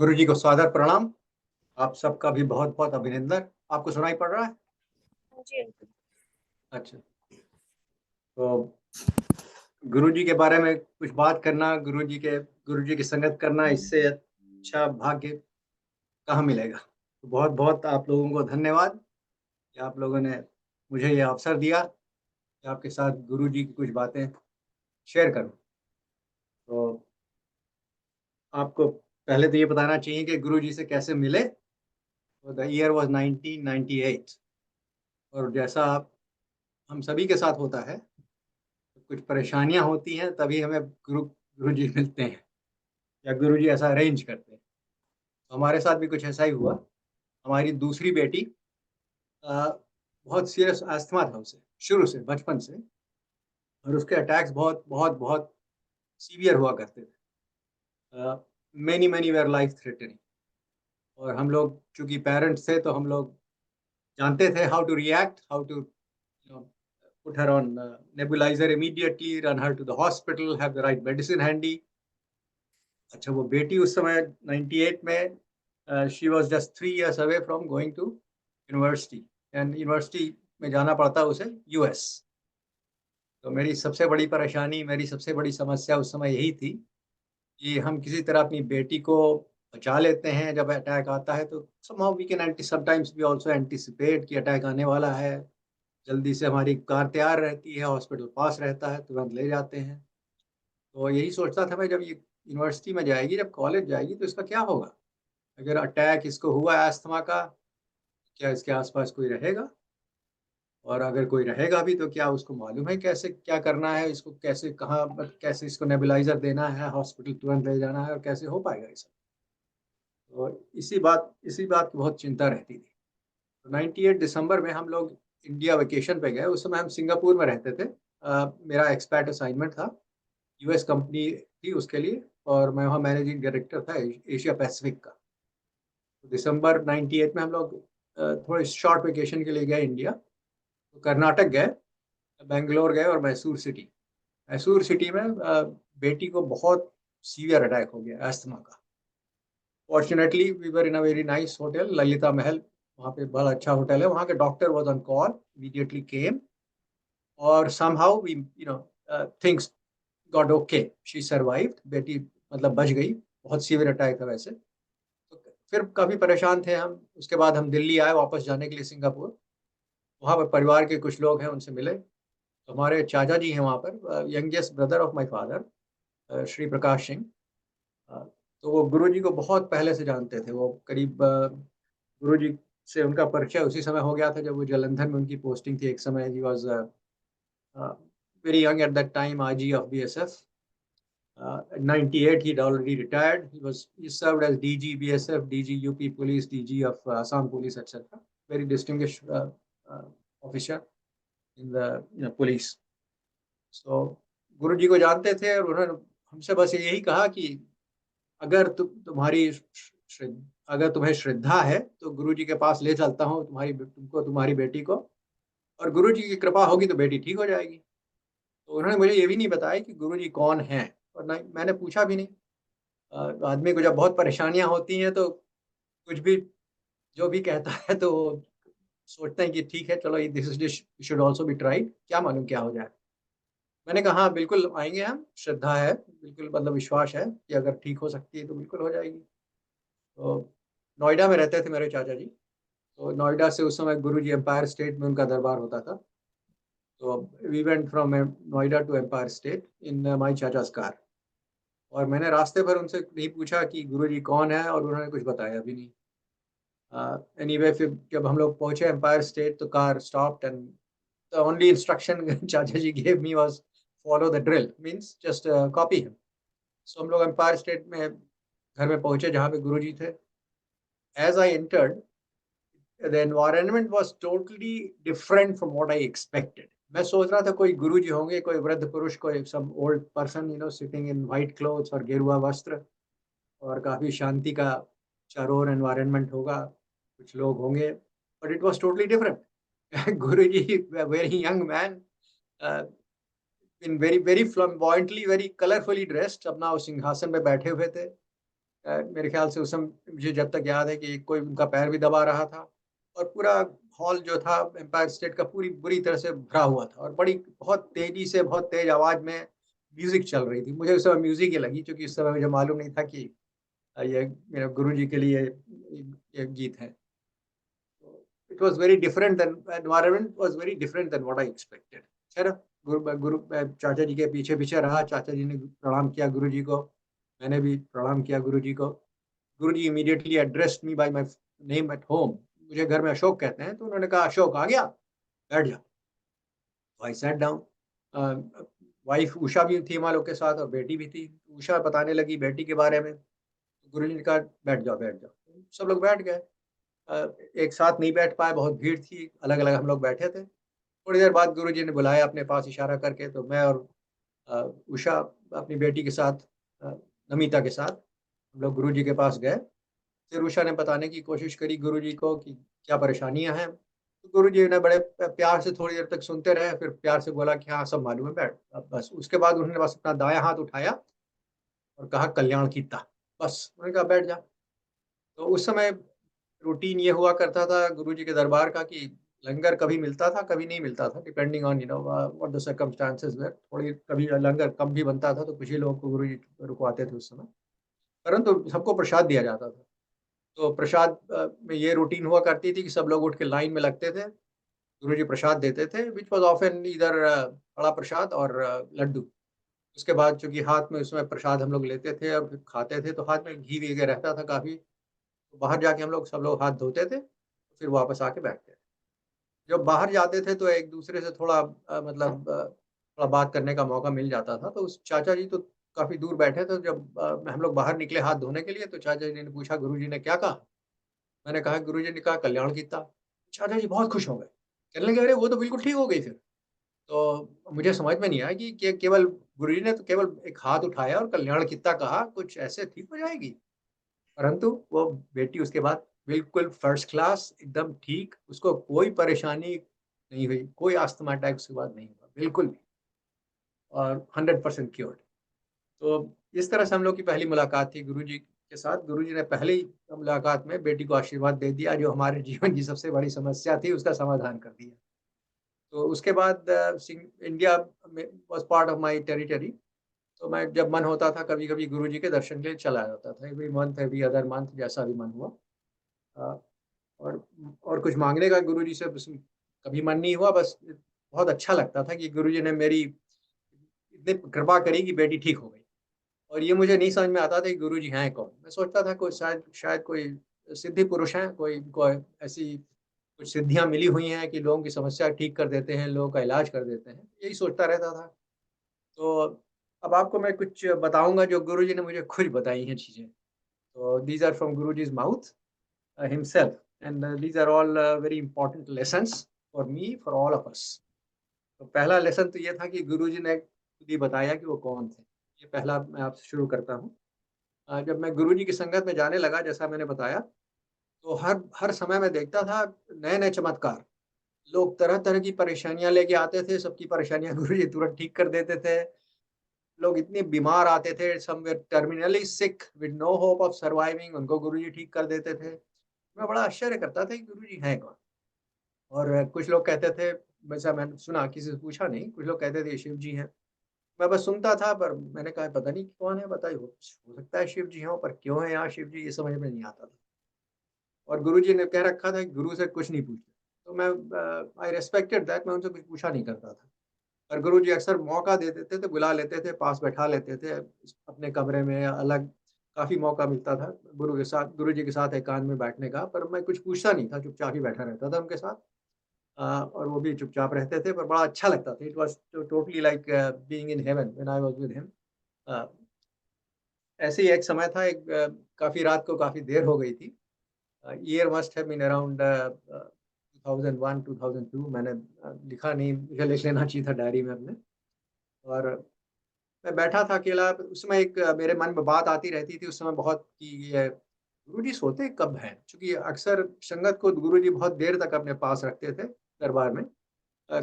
गुरु जी को सादर प्रणाम। आप सबका भी बहुत बहुत अभिनंदन। आपको सुनाई पड़ रहा है? जी। अच्छा, तो गुरु जी के बारे में कुछ बात करना, गुरु जी की संगत करना, इससे अच्छा भाग्य कहाँ मिलेगा। तो बहुत बहुत आप लोगों को धन्यवाद कि आप लोगों ने मुझे ये अवसर दिया कि आपके साथ गुरु जी की कुछ बातें शेयर करूं। तो आपको पहले तो ये बताना चाहिए कि गुरु जी से कैसे मिले। तो द ईयर वाज 1998, और जैसा हम सभी के साथ होता है, कुछ परेशानियां होती हैं तभी हमें गुरु जी मिलते हैं या गुरु जी ऐसा अरेंज करते हैं। तो हमारे साथ भी कुछ ऐसा ही हुआ। हमारी दूसरी बेटी बहुत सीरियस अस्थमा था उसे, शुरू से, बचपन से, और उसके अटैक्स बहुत बहुत बहुत सीवियर हुआ करते थे। Many many were life threatening. और हम लोग चूंकि पेरेंट्स थे तो हम लोग जानते थे how to react, how to put her on nebulizer immediately, run her to the hospital, have the right medicine handy. अच्छा, वो बेटी उस समय 98 में she was just 3 years away from going to university, and university में जाना पड़ता उसे यूएस। तो मेरी सबसे बड़ी परेशानी, मेरी सबसे बड़ी समस्या उस समय यही थी कि हम किसी तरह अपनी बेटी को बचा लेते हैं जब अटैक आता है। तो somehow we can sometimes we also anticipate कि अटैक आने वाला है, जल्दी से हमारी कार तैयार रहती है, हॉस्पिटल पास रहता है, तुरंत ले जाते हैं। तो यही सोचता था मैं, जब ये यूनिवर्सिटी में जाएगी, जब कॉलेज जाएगी, तो इसका क्या होगा? अगर अटैक इसको हुआ है अस्थमा का, क्या इसके आसपास कोई रहेगा? और अगर कोई रहेगा भी तो क्या उसको मालूम है कैसे क्या करना है, इसको कैसे, कहाँ, कैसे इसको नेबुलाइजर देना है, हॉस्पिटल तुरंत ले जाना है, और कैसे हो पाएगा ये सब? तो इसी बात की बहुत चिंता रहती थी। तो 98 दिसंबर में हम लोग इंडिया वेकेशन पे गए। उस समय हम सिंगापुर में रहते थे। मेरा एक्सपैट असाइनमेंट था, यूएस कंपनी थी उसके लिए, और मैं वहाँ मैनेजिंग डायरेक्टर था एशिया पैसिफिक का। तो दिसंबर 98 में हम लोग थोड़े शॉर्ट वेकेशन के लिए गए इंडिया। तो कर्नाटक गए, बेंगलोर गए, और मैसूर सिटी। मैसूर सिटी में बेटी को बहुत सीवियर अटैक हो गया अस्थमा का। Fortunately we were in a very nice hotel, Lalitha Mahal, वहाँ पे बड़ा अच्छा होटल है। वहाँ के doctor was on call, immediately came, और somehow we things got okay, she survived. बेटी मतलब बच गई। बहुत सीवियर अटैक था वैसे। तो फिर काफ़ी परेशान थे हम। उसके बाद हम दिल्ली आए वापस जाने के लिए सिंगापुर। वहाँ पर परिवार के कुछ लोग हैं, उनसे मिले। तो हमारे चाचा जी हैं वहाँ पर, youngest brother of my father, Shri Prakash Singh. Uh, तो वो गुरुजी को बहुत पहले से जानते थे। वो करीब गुरुजी से उनका परिचय उसी समय हो गया था जब वो जालंधर में उनकी पोस्टिंग थी। एक समय ही was very young at that time, IG of BSF. In 98 he'd already retired. He served as DG BSF, DG UP Police, DG of Assam Police, etc. Very distinguished uh, officer in the police. So गुरु जी को जानते थे, और उन्होंने हमसे बस यही कहा कि अगर अगर तुम्हें श्रद्धा है तो गुरु जी के पास ले चलता हूँ तुमको, तुम्हारी बेटी को, और गुरु जी की कृपा होगी तो बेटी ठीक हो जाएगी। तो उन्होंने मुझे ये भी नहीं बताया कि गुरु जी कौन है, और ना मैंने पूछा भी नहीं। आदमी को जब बहुत परेशानियां होती हैं तो कुछ भी, जो भी कहता है तो सोचते हैं कि ठीक है, चलो this dish should also be tried, क्या मालूम क्या हो जाए। मैंने कहा हाँ बिल्कुल आएंगे हम, श्रद्धा है बिल्कुल, मतलब विश्वास है कि अगर ठीक हो सकती है तो बिल्कुल हो जाएगी। तो नोएडा में रहते थे मेरे चाचा जी। तो नोएडा से उस समय गुरु जी एम्पायर स्टेट में उनका दरबार होता था। तो we went from Noida to Empire State in my चाचा's कार। और मैंने रास्ते भर उनसे नहीं पूछा कि गुरुजी कौन है, और उन्होंने कुछ बताया भी नहीं। एनीवे फिर जब हम लोग पहुंचे एम्पायर स्टेट, तो car stopped, and the only instruction chacha ji gave me was follow the drill, means just copy him. So हम लोग एम्पायर स्टेट में घर में पहुंचे जहाँ पे गुरुजी थे। As I entered, the environment was totally different from what I expected. मैं सोच रहा था कोई गुरुजी होंगे, कोई वृद्ध पुरुष, कोई some old person sitting in white clothes और गेरुआ वस्त्र, और काफ़ी शांति का चारों ओर एनवायरनमेंट होगा, कुछ लोग होंगे, but it was totally different. Guruji, very young man, in very very flamboyantly, very colourfully dressed, अपना उस सिंहासन पे बैठे हुए थे। मेरे ख्याल से उस समय मुझे जब तक याद है कि कोई उनका पैर भी दबा रहा था और पूरा हॉल जो था एम्पायर स्टेट का पूरी बुरी तरह से भरा हुआ था और बड़ी बहुत तेज़ी से, बहुत तेज़ आवाज़ में म्यूज़िक चल रही थी। मुझे उस समय म्यूज़िक ही लगी क्योंकि उस समय मुझे मालूम नहीं था कि ये मेरे गुरुजी के लिए ये गीत है। It was very different than environment was very different than what I expected. खैर चाचा जी के पीछे-पीछे रहा, चाचा जी ने प्रणाम किया गुरुजी को, मैंने भी प्रणाम किया गुरुजी को। Guruji immediately addressed me by my name at home. मुझे घर में अशोक कहते हैं, तो उन्होंने कहा, "अशोक आ गया? बैठ जा।" तो I sat down. Wife Usha भी थी हम लोग के साथ और बेटी भी थी। उषा बताने लगी बेटी के बारे में। गुरुजी ने कहा, "बैठ जाओ, बैठ जाओ।" सब लोग बैठ गए। एक साथ नहीं बैठ पाए, बहुत भीड़ थी, अलग-अलग हम लोग बैठे थे। थोड़ी देर बाद गुरुजी ने बुलाया अपने पास इशारा करके, तो मैं और अ, उषा अपनी बेटी के साथ अ, नमिता के साथ हम लोग गुरुजी के पास गए। फिर उषा ने बताने की कोशिश करी गुरुजी को कि क्या परेशानियाँ हैं। तो गुरुजी ने बड़े प्यार से थोड़ी देर तक सुनते रहे, फिर प्यार से बोला कि हाँ, सब मालूम है, बैठ। अब बस उसके बाद उन्होंने बस अपना दायाँ हाथ उठाया और कहा, "कल्याण की ता।" बस, उन्होंने कहा, "बैठ जा।" तो उस समय रूटीन ये हुआ करता था गुरुजी के दरबार का कि लंगर कभी मिलता था, कभी नहीं मिलता था, depending on what the circumstances were. थोड़ी कभी लंगर कम भी बनता था, तो कुछ ही लोगों को गुरुजी रुकवाते थे उस समय, परंतु सबको प्रसाद दिया जाता था। तो प्रसाद में ये रूटीन हुआ करती थी कि सब लोग उठ के लाइन में लगते थे, गुरुजी प्रसाद देते थे, व्हिच वाज़ ऑफ़न ईदर कड़ा प्रसाद और लड्डू। उसके बाद चूँकि हाथ में उसमें प्रसाद हम लोग लेते थे और फिर खाते थे, तो हाथ में घी वगैरह रहता था काफ़ी। तो बाहर जाके हम लोग सब लोग हाथ धोते थे, फिर वापस आके बैठते थे। जब बाहर जाते थे तो एक-दूसरे से थोड़ा थोड़ा बात करने का मौका मिल जाता था। तो उस चाचा जी तो काफ़ी दूर बैठे थे, जब हम लोग बाहर निकले हाथ धोने के लिए तो चाचा जी ने पूछा, "गुरुजी ने क्या कहा?" मैंने कहा, "गुरुजी ने कहा कल्याण कीता।" चाचा जी बहुत खुश हो गए। कहने लगे, "अरे! वो तो बिल्कुल ठीक हो गई फिर।" तो मुझे समझ में नहीं आया कि केवल गुरुजी ने तो केवल एक हाथ उठाया और कल्याण कित्ता कहा, कुछ ऐसे ठीक हो जाएगी? परंतु वो बेटी उसके बाद बिल्कुल फर्स्ट क्लास, एकदम ठीक, उसको कोई परेशानी नहीं हुई, कोई अस्थमा अटैक उसके बाद नहीं हुआ, बिल्कुल भी, और 100% क्योर्ड। तो इस तरह से हम लोग की पहली मुलाकात थी गुरुजी के साथ। गुरुजी ने पहली मुलाकात में बेटी को आशीर्वाद दे दिया, जो हमारे जीवन की सबसे बड़ी समस्या थी, उसका समाधान कर दिया। तो उसके बाद इंडिया में was part of my territory. तो मैं जब मन होता था कभी-कभी गुरुजी के दर्शन के लिए चला जाता था। Every month, every other month जैसा भी मन हुआ। अ, और और कुछ माँगने का गुरुजी से बस कभी मन नहीं हुआ, बस बहुत अच्छा लगता था कि गुरुजी ने मेरी इतनी कृपा करी कि बेटी ठीक हो गई। और ये मुझे नहीं समझ में आता था कि गुरुजी हैं कौन? मैं सोचता था कोई शायद शायद कोई सिद्धि पुरुष हैं, कोई इनको ऐसी कुछ सिद्धियाँ मिली हुई हैं कि लोगों की समस्या ठीक कर देते हैं, लोगों का इलाज कर देते हैं। यही सोचता रहता था। तो अब आपको मैं कुछ बताऊँगा जो गुरुजी ने मुझे खुद बताई हैं चीज़ें। तो these are from Guruji's mouth himself, and these are all very important lessons for me, for all of us. तो पहला लेसन तो ये था कि गुरुजी ने खुद ही बताया कि वो कौन थे। ये पहला मैं आपसे शुरू करता हूँ। जब मैं गुरुजी की संगत में जाने लगा, जैसा मैंने बताया, तो हर हर समय मैं देखता था नए-नए चमत्कार। लोग तरह-तरह की परेशानियाँ लेके आते थे, सबकी परेशानियाँ गुरुजी तुरंत ठीक कर देते थे। लोग इतने बीमार आते थे, some were terminally sick with no hope of surviving, उनको गुरुजी ठीक कर देते थे। मैं बड़ा आश्चर्य करता था कि गुरुजी हैं कौन? और कुछ लोग कहते थे, वैसा मैंने सुना, किसी से पूछा नहीं, कुछ लोग कहते थे ये शिव जी हैं। मैं बस सुनता था, पर मैंने कहा पता नहीं कौन है, बताइए, हो सकता है शिव जी हों, पर क्यों है यहाँ शिव जी, ये समझ में नहीं आता था। और गुरुजी ने कह रखा था कि गुरु से कुछ नहीं पूछना। तो मैं आई रिस्पेक्टेड दैट, मैं उनसे कुछ पूछा नहीं करता था। और गुरुजी अक्सर मौका दे देते थे, बुला लेते थे, पास बैठा लेते थे अपने कमरे में या अलग, काफ़ी मौका मिलता था गुरुजी के साथ एकांत में बैठने का, पर मैं कुछ पूछता नहीं था, चुपचाप ही बैठा रहता था उनके साथ। और वो भी चुपचाप रहते थे, पर बड़ा अच्छा लगता था। It was totally like being in heaven when I was with him. Uh, ऐसे ही एक समय था, काफ़ी रात को काफ़ी देर हो गई थी। Year must have been around 2001, 2002। मैंने लिखा नहीं, मुझे लिख लेना चाहिए था डायरी में अपने। और मैं बैठा था अकेला, उस समय मेरे मन में बात आती रहती थी उस समय बहुत कि ये गुरुजी सोते कब हैं? चूँकि अक्सर संगत को गुरुजी बहुत देर तक अपने पास रखते थे दरबार में।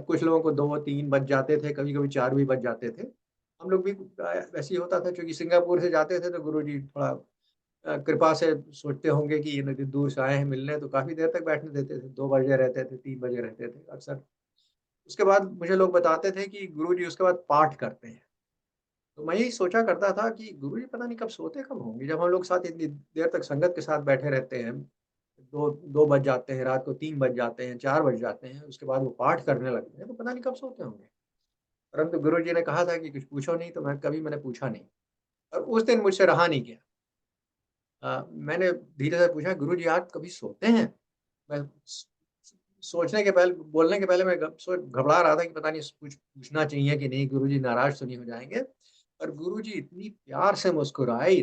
कुछ लोगों को 2-3 बज जाते थे, कभी-कभी 4 भी बज जाते थे। हम लोग भी वैसे ही होता था, चूँकि सिंगापुर से जाते थे तो गुरुजी थोड़ा कृपा से सोचते होंगे कि ये नदी दूर से आए हैं मिलने, तो काफ़ी देर तक बैठने देते थे, 2 बजे रहते थे, 3 बजे रहते थे अक्सर। उसके बाद मुझे लोग बताते थे कि गुरुजी उसके बाद पाठ करते हैं। तो मैं यही सोचा करता था कि गुरुजी पता नहीं कब सोते कब होंगे, जब हम लोग साथ इतनी देर तक संगत के साथ बैठे रहते हैं। 2 बज जाते हैं, रात को 3 बज जाते हैं, 4 बज जाते हैं, उसके बाद वो पाठ करने लगते हैं, तो पता नहीं कब सोते होंगे। परंतु गुरुजी ने कहा था कि कुछ पूछो नहीं, तो मैंने पूछा नहीं। और उस दिन मुझसे रहा नहीं गया। मैंने धीरे से पूछा, गुरुजी आप कभी सोते हैं? मैं स सोचने के पहले बोलने के पहले मैं घबरा रहा था कि पता नहीं कुछ पूछना चाहिए कि नहीं, गुरुजी नाराज़ तो नहीं हो जाएँगे। पर गुरुजी इतनी प्यार से मुस्कुराए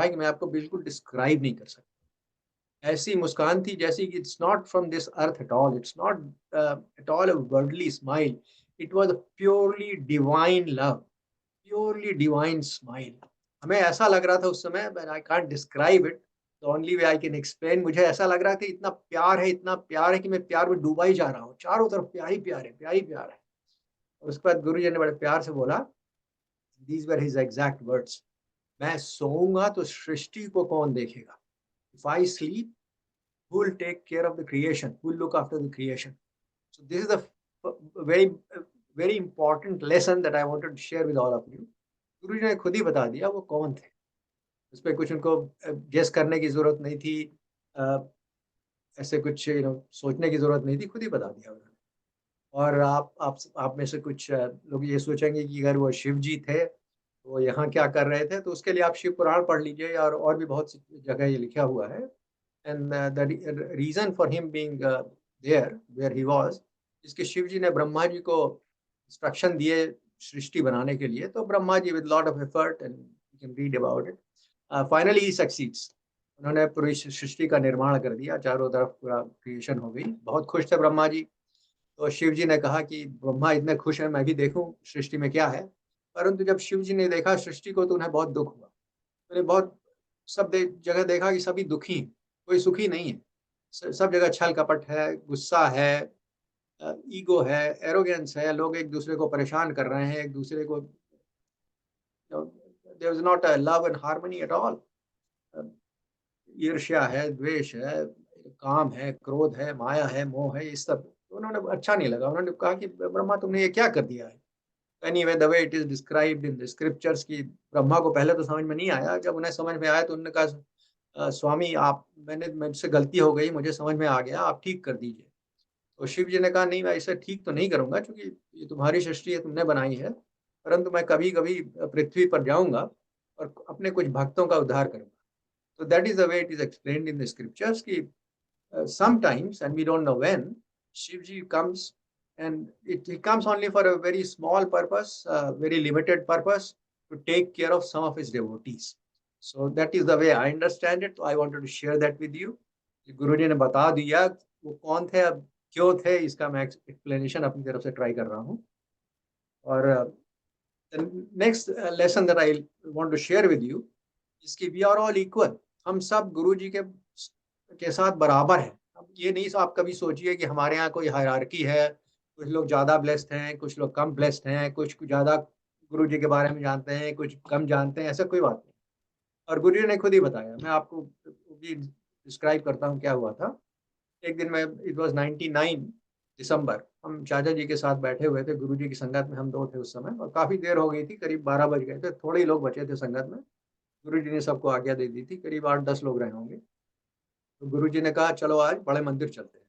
कि मैं आपको बिल्कुल डिस्क्राइब नहीं कर सकता। ऐसी मुस्कान थी जैसे कि it's not from this earth at all, it's not at all a worldly smile, it was a purely divine love, purely divine smile. हमें ऐसा लग रहा था उस समय, but I can't describe it, the only way I can explain. मुझे ऐसा लग रहा था इतना प्यार है कि मैं प्यार में डूबा ही जा रहा हूँ। चारों तरफ प्यार ही प्यार है, प्यार ही प्यार है। और उसके बाद गुरुजी ने बड़े प्यार से बोला, these were his exact words, मैं सोऊँगा तो सृष्टि को कौन देखेगा? If I sleep, who will take care of the creation, who will look after the creation. So this is the very very important lesson that I wanted to share with all of you. गुरु जी ने खुद ही बता दिया वो कौन थे। उस पे कुछ उनको गेस करने की ज़रूरत नहीं थी। अ, ऐसे कुछ सोचने की ज़रूरत नहीं थी, खुद ही बता दिया उन्होंने। और आप में से कुछ लोग ये सोचेंगे कि अगर वो शिव जी थे, तो वो यहाँ क्या कर रहे थे? तो उसके लिए आप शिव पुराण पढ़ लीजिए, और भी बहुत सी जगह ये लिखा हुआ है। And the reason for him being there where he was is कि शिव जी ने ब्रह्मा जी को इंस्ट्रक्शन दिए सृष्टि बनाने के लिए, तो Brahma ji with lot of effort, and you can read about it, finally he succeeds. उन्होंने पूरी सृष्टि का निर्माण कर दिया, चारों तरफ पूरा क्रिएशन हो गई। बहुत खुश थे ब्रह्मा जी। तो शिव जी ने कहा कि ब्रह्मा इतने खुश हैं, मैं भी देखूं सृष्टि में क्या है। परंतु जब शिव जी ने देखा सृष्टि को, तो उन्हें बहुत दुख हुआ। मैंने बहुत जगह देखा कि सभी दुखी हैं, कोई सुखी नहीं है। सब जगह छल कपट है, गुस्सा है, ईगो है, एरोगेंस है, लोग एक दूसरे को परेशान कर रहे हैं, एक दूसरे को, there is not a love and harmony at all. ईर्ष्या है, द्वेष है, काम है, क्रोध है, माया है, मोह है, इस सब। तो उन्होंने अच्छा नहीं लगा, उन्होंने कहा कि ब्रह्मा तुमने ये क्या कर दिया है? Anyway the way it is described in the scriptures की ब्रह्मा को पहले तो समझ में नहीं आया। जब उन्हें समझ में आया तो उन्होंने कहा, स्वामी आप, मुझसे गलती हो गई, मुझे समझ में आ गया, आप ठीक कर दीजिए। तो शिव जी ने कहा, नहीं मैं इसे ठीक तो नहीं करूँगा, क्योंकि ये तुम्हारी सृष्टि है, तुमने बनाई है। परंतु मैं कभी-कभी पृथ्वी पर जाऊँगा और अपने कुछ भक्तों का उद्धार करूँगा। तो that is the way it is explained in the scriptures कि sometimes, and we don't know when, Shivji comes, and he comes only for a very small purpose, very limited purpose, to take care of some of his devotees. So that is the way I understand it. So I wanted to share that with you. गुरुजी ने बता दिया वो कौन थे, अब क्यों थे, इसका मैं एक्सप्लेनेशन अपनी तरफ से ट्राई कर रहा हूँ। और the next lesson that I want to share with you is कि we are all equal. हम सब गुरुजी के साथ बराबर हैं। अब ये नहीं आप कभी सोचिए कि हमारे यहाँ कोई हायरार्की है, कुछ लोग ज़्यादा ब्लेस्ड हैं, कुछ लोग कम ब्लेस्ड हैं, कुछ ज़्यादा गुरुजी के बारे में जानते हैं, कुछ कम जानते हैं, ऐसा कोई बात नहीं। और गुरुजी ने खुद ही बताया, मैं आपको भी डिस्क्राइब करता हूँ क्या हुआ था। एक दिन मैं, इट वाज़ 99 दिसंबर, हम चाचा जी के साथ बैठे हुए थे, गुरुजी की संगत में हम 2 थे उस समय, और काफ़ी देर हो गई थी, करीब 12 बज गए थे, थोड़े ही लोग बचे थे संगत में। गुरुजी ने सबको आज्ञा दे दी थी, करीब 8-10 लोग रहे होंगे। तो गुरुजी ने कहा, चलो आज बड़े मंदिर चलते हैं।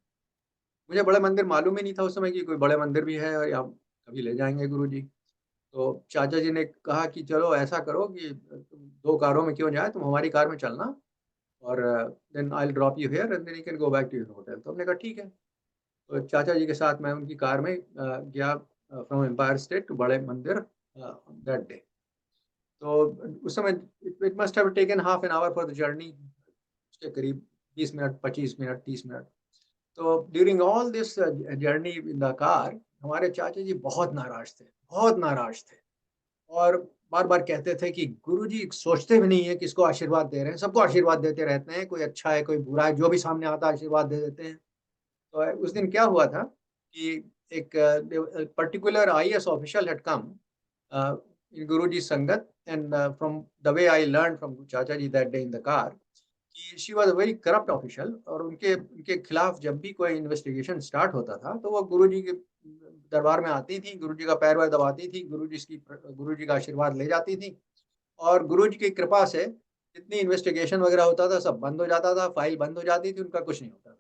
मुझे बड़े मंदिर मालूम ही नहीं था उस समय कि कोई बड़े मंदिर भी है, या कभी ले जाएँगे गुरुजी। तो चाचा जी ने कहा कि चलो ऐसा करो कि तुम 2 कारों में क्यों जाए, तुम हमारी कार में चलना, और then I will drop you here and then you can go back to your hotel. तो हमने कहा ठीक है। तो चाचा जी के साथ मैं उनकी कार में गया फ्रॉम एम्पायर स्टेट टू बड़े मंदिर दैट डे। तो उस समय it must have taken half an hour for the journey, उसके करीब 20 मिनट, 25 मिनट, 30 मिनट। तो during all this journey in the car, हमारे चाचा जी बहुत नाराज थे, बहुत नाराज थे, और बार बार कहते थे कि गुरुजी सोचते भी नहीं है किसको आशीर्वाद दे रहे हैं, सबको आशीर्वाद देते रहते हैं, कोई अच्छा है कोई बुरा है, जो भी सामने आता है आशीर्वाद दे देते हैं। तो उस दिन क्या हुआ था कि एक particular IAS official had come in Guruji Sangat, and from the way I learned from Chacha ji that day in the car, कि she was a very corrupt official, और उनके उनके खिलाफ जब भी कोई इन्वेस्टिगेशन स्टार्ट होता था तो वो गुरुजी के दरबार में आती थी, गुरुजी का पैर वैर दबाती थी, गुरुजी का आशीर्वाद ले जाती थी, और गुरुजी की कृपा से जितनी इन्वेस्टिगेशन वगैरह होता था सब बंद हो जाता था, फाइल बंद हो जाती थी, उनका कुछ नहीं होता था।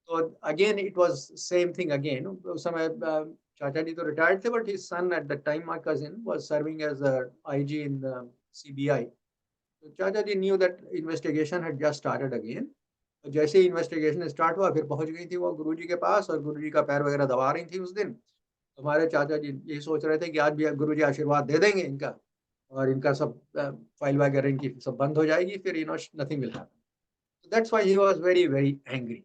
तो again it was same thing again. उस समय चाचा जी तो रिटायर्ड थे, but his son at the time, my cousin, was serving as IG in the CBI. तो चाचा जी knew that investigation had just started again. जैसे ही इन्वेस्टिगेशन स्टार्ट हुआ, फिर पहुंच गई थी वो गुरुजी के पास, और गुरुजी का पैर वगैरह दबा रही थी उस दिन। तो हमारे चाचा जी यही सोच रहे थे कि आज भी गुरुजी आशीर्वाद दे देंगे इनका, और इनका सब फाइल वगैरह इनकी सब बंद हो जाएगी, फिर nothing will happen. That's why he was very very angry.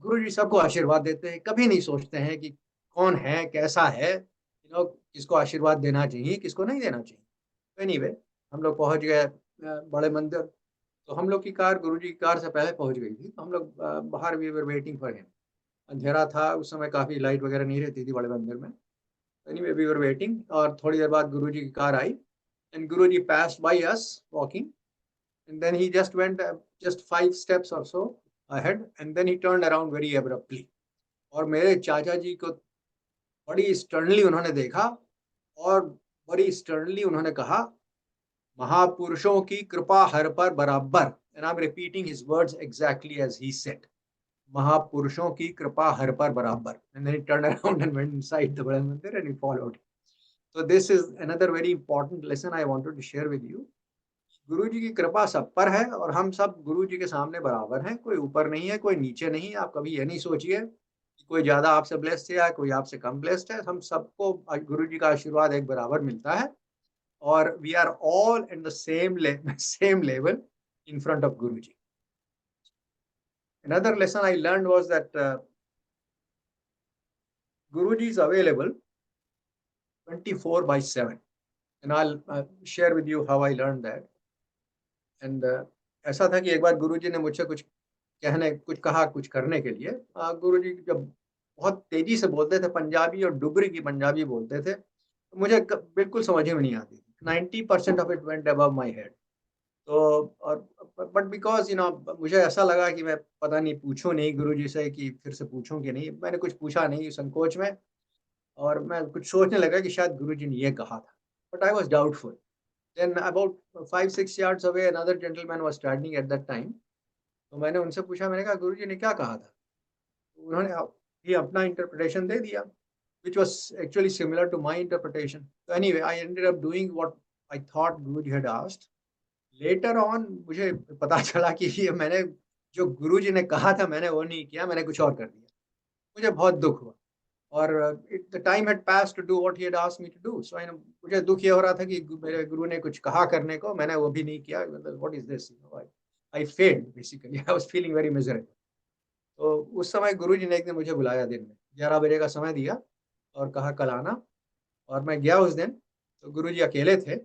Guruji सबको आशीर्वाद देते हैं, कभी नहीं सोचते हैं कि कौन है, कैसा है, किसको आशीर्वाद देना चाहिए, किसको नहीं देना चाहिए। एनीवे, हम लोग पहुंच गए बड़े मंदिर। तो हम लोग की कार गुरुजी की कार से पहले पहुंच गई थी, तो हम लोग बाहर, we were waiting for him. अंधेरा था उस समय, काफी लाइट वगैरह नहीं रहती थी बड़े मंदिर में। एनीवे, वी वर वेटिंग, और थोड़ी देर बाद गुरुजी की car I, and Guruji passed by us walking, and then he just went just 5 steps or so ahead, and then he turned around very abruptly। और मेरे चाचा जी को बड़ी स्टर्नली उन्होंने देखा, और बड़ी स्टर्नली उन्होंने कहा, महापुरुषों की कृपा हर पर बराबर। And I am repeating his words exactly as he said, महापुरुषों की कृपा हर पर बराबर। And then he turned around and went inside the Bada Mandir and he followed. So this is another very important lesson I wanted to share with you। गुरु जी की कृपा सब पर है, और हम सब गुरु जी के सामने बराबर हैं, कोई ऊपर नहीं है, कोई नीचे नहीं है। आप कभी ये नहीं सोचिए कि कोई ज्यादा आपसे ब्लेस्ड है या कोई आपसे कम ब्लेस्ड है। हम सबको गुरु जी का आशीर्वाद एक बराबर मिलता है, और we are all in the same level in front of Guruji। Another lesson I learned was that Guruji is available 24/7, and I'll share with you how I learned that। And ऐसा था कि एक बार गुरुजी ने मुझसे कुछ कहा कुछ करने के लिए। गुरुजी जब बहुत तेजी से बोलते थे, पंजाबी और डुगरी की पंजाबी बोलते थे, तो मुझे बिल्कुल समझ में नहीं आती थी। 90% of it went above my head. तो और बट बिकॉज मुझे ऐसा लगा कि मैं पता नहीं पूछूं नहीं गुरुजी से, कि फिर से पूछूं कि नहीं। मैंने कुछ पूछा नहीं संकोच में, और मैं कुछ सोचने लगा कि शायद गुरुजी ने ये कहा था, but I was doubtful. Then about 5-6 yards away, another gentleman was standing at that time। तो मैंने उनसे पूछा, मैंने कहा गुरुजी ने क्या कहा था? तो उन्होंने भी अपना इंटरप्रिटेशन दे दिया, which was actually similar to my interpretation। So anyway, I ended up doing what I thought Guruji had asked। Later on, मुझे पता चला कि ये मैंने जो गुरुजी ने कहा था मैंने वो नहीं किया, मैंने कुछ और कर दिया। मुझे बहुत दुख हुआ, और the time had pass to do what he had asked me to do. So मुझे दुख ये हो रहा था कि मेरे गुरु ने कुछ कहा करने को, मैंने वो भी नहीं किया। मतलब what is this, I failed basically, I was feeling very miserable. तो उस समय गुरुजी ने एक दिन मुझे बुलाया, दिन में 11 बजे का समय दिया, और कहा कल आना। और मैं गया उस दिन। तो गुरुजी अकेले थे,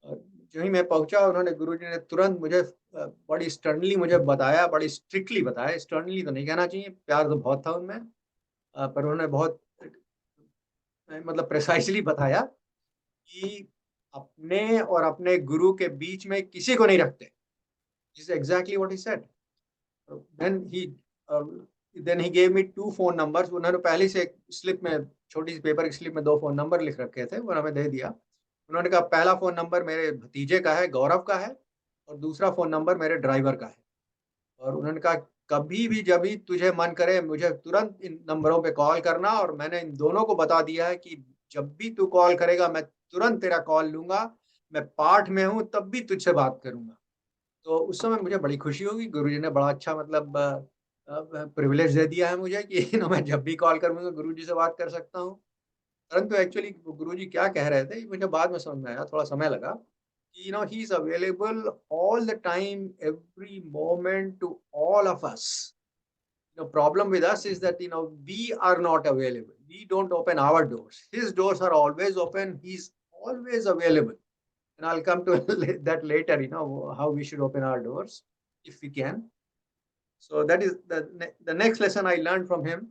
और जो ही मैं पहुंचा, उन्होंने गुरुजी ने तुरंत मुझे बड़ी स्टर्नली मुझे बताया, बड़ी स्ट्रिक्टली बताया। स्टर्नली तो नहीं कहना चाहिए, प्यार तो बहुत था उनमें, पर उन्होंने बहुत मतलब प्रिसाइजली बताया कि अपने और अपने गुरु के बीच में किसी को नहीं रखते। This is exactly what he said. Then he gave me 2 phone numbers। उन्होंने पहले से एक स्लिप में, छोटी सी पेपर की स्लिप में 2 phone number लिख रखे थे, वो हमें दे दिया। उन्होंने कहा पहला फोन नंबर मेरे भतीजे का है, गौरव का है, और दूसरा फोन नंबर मेरे ड्राइवर का है। और उन्होंने कहा कभी भी जब भी तुझे मन करे मुझे तुरंत इन नंबरों पे कॉल करना, और मैंने इन दोनों को बता दिया है कि जब भी तू कॉल करेगा मैं तुरंत तेरा कॉल लूंगा, मैं पाठ में हूँ तब भी तुझसे बात करूंगा। तो उस समय मुझे बड़ी खुशी होगी, गुरुजी ने बड़ा अच्छा मतलब प्रिविलेज दे दिया है मुझे कि मैं जब भी कॉल करूंगा गुरुजी से बात कर सकता हूँ। परंतु एक्चुअली गुरुजी क्या कह रहे थे मुझे बाद में समझ में आया, थोड़ा समय लगा। कि he is available all the time, every moment to all of us। The problem with us is that we are not available, we don't open our doors, his doors are always open, he's always available। And I'll come to that later, how we should open our doors if we can। So that is the next lesson I learned from him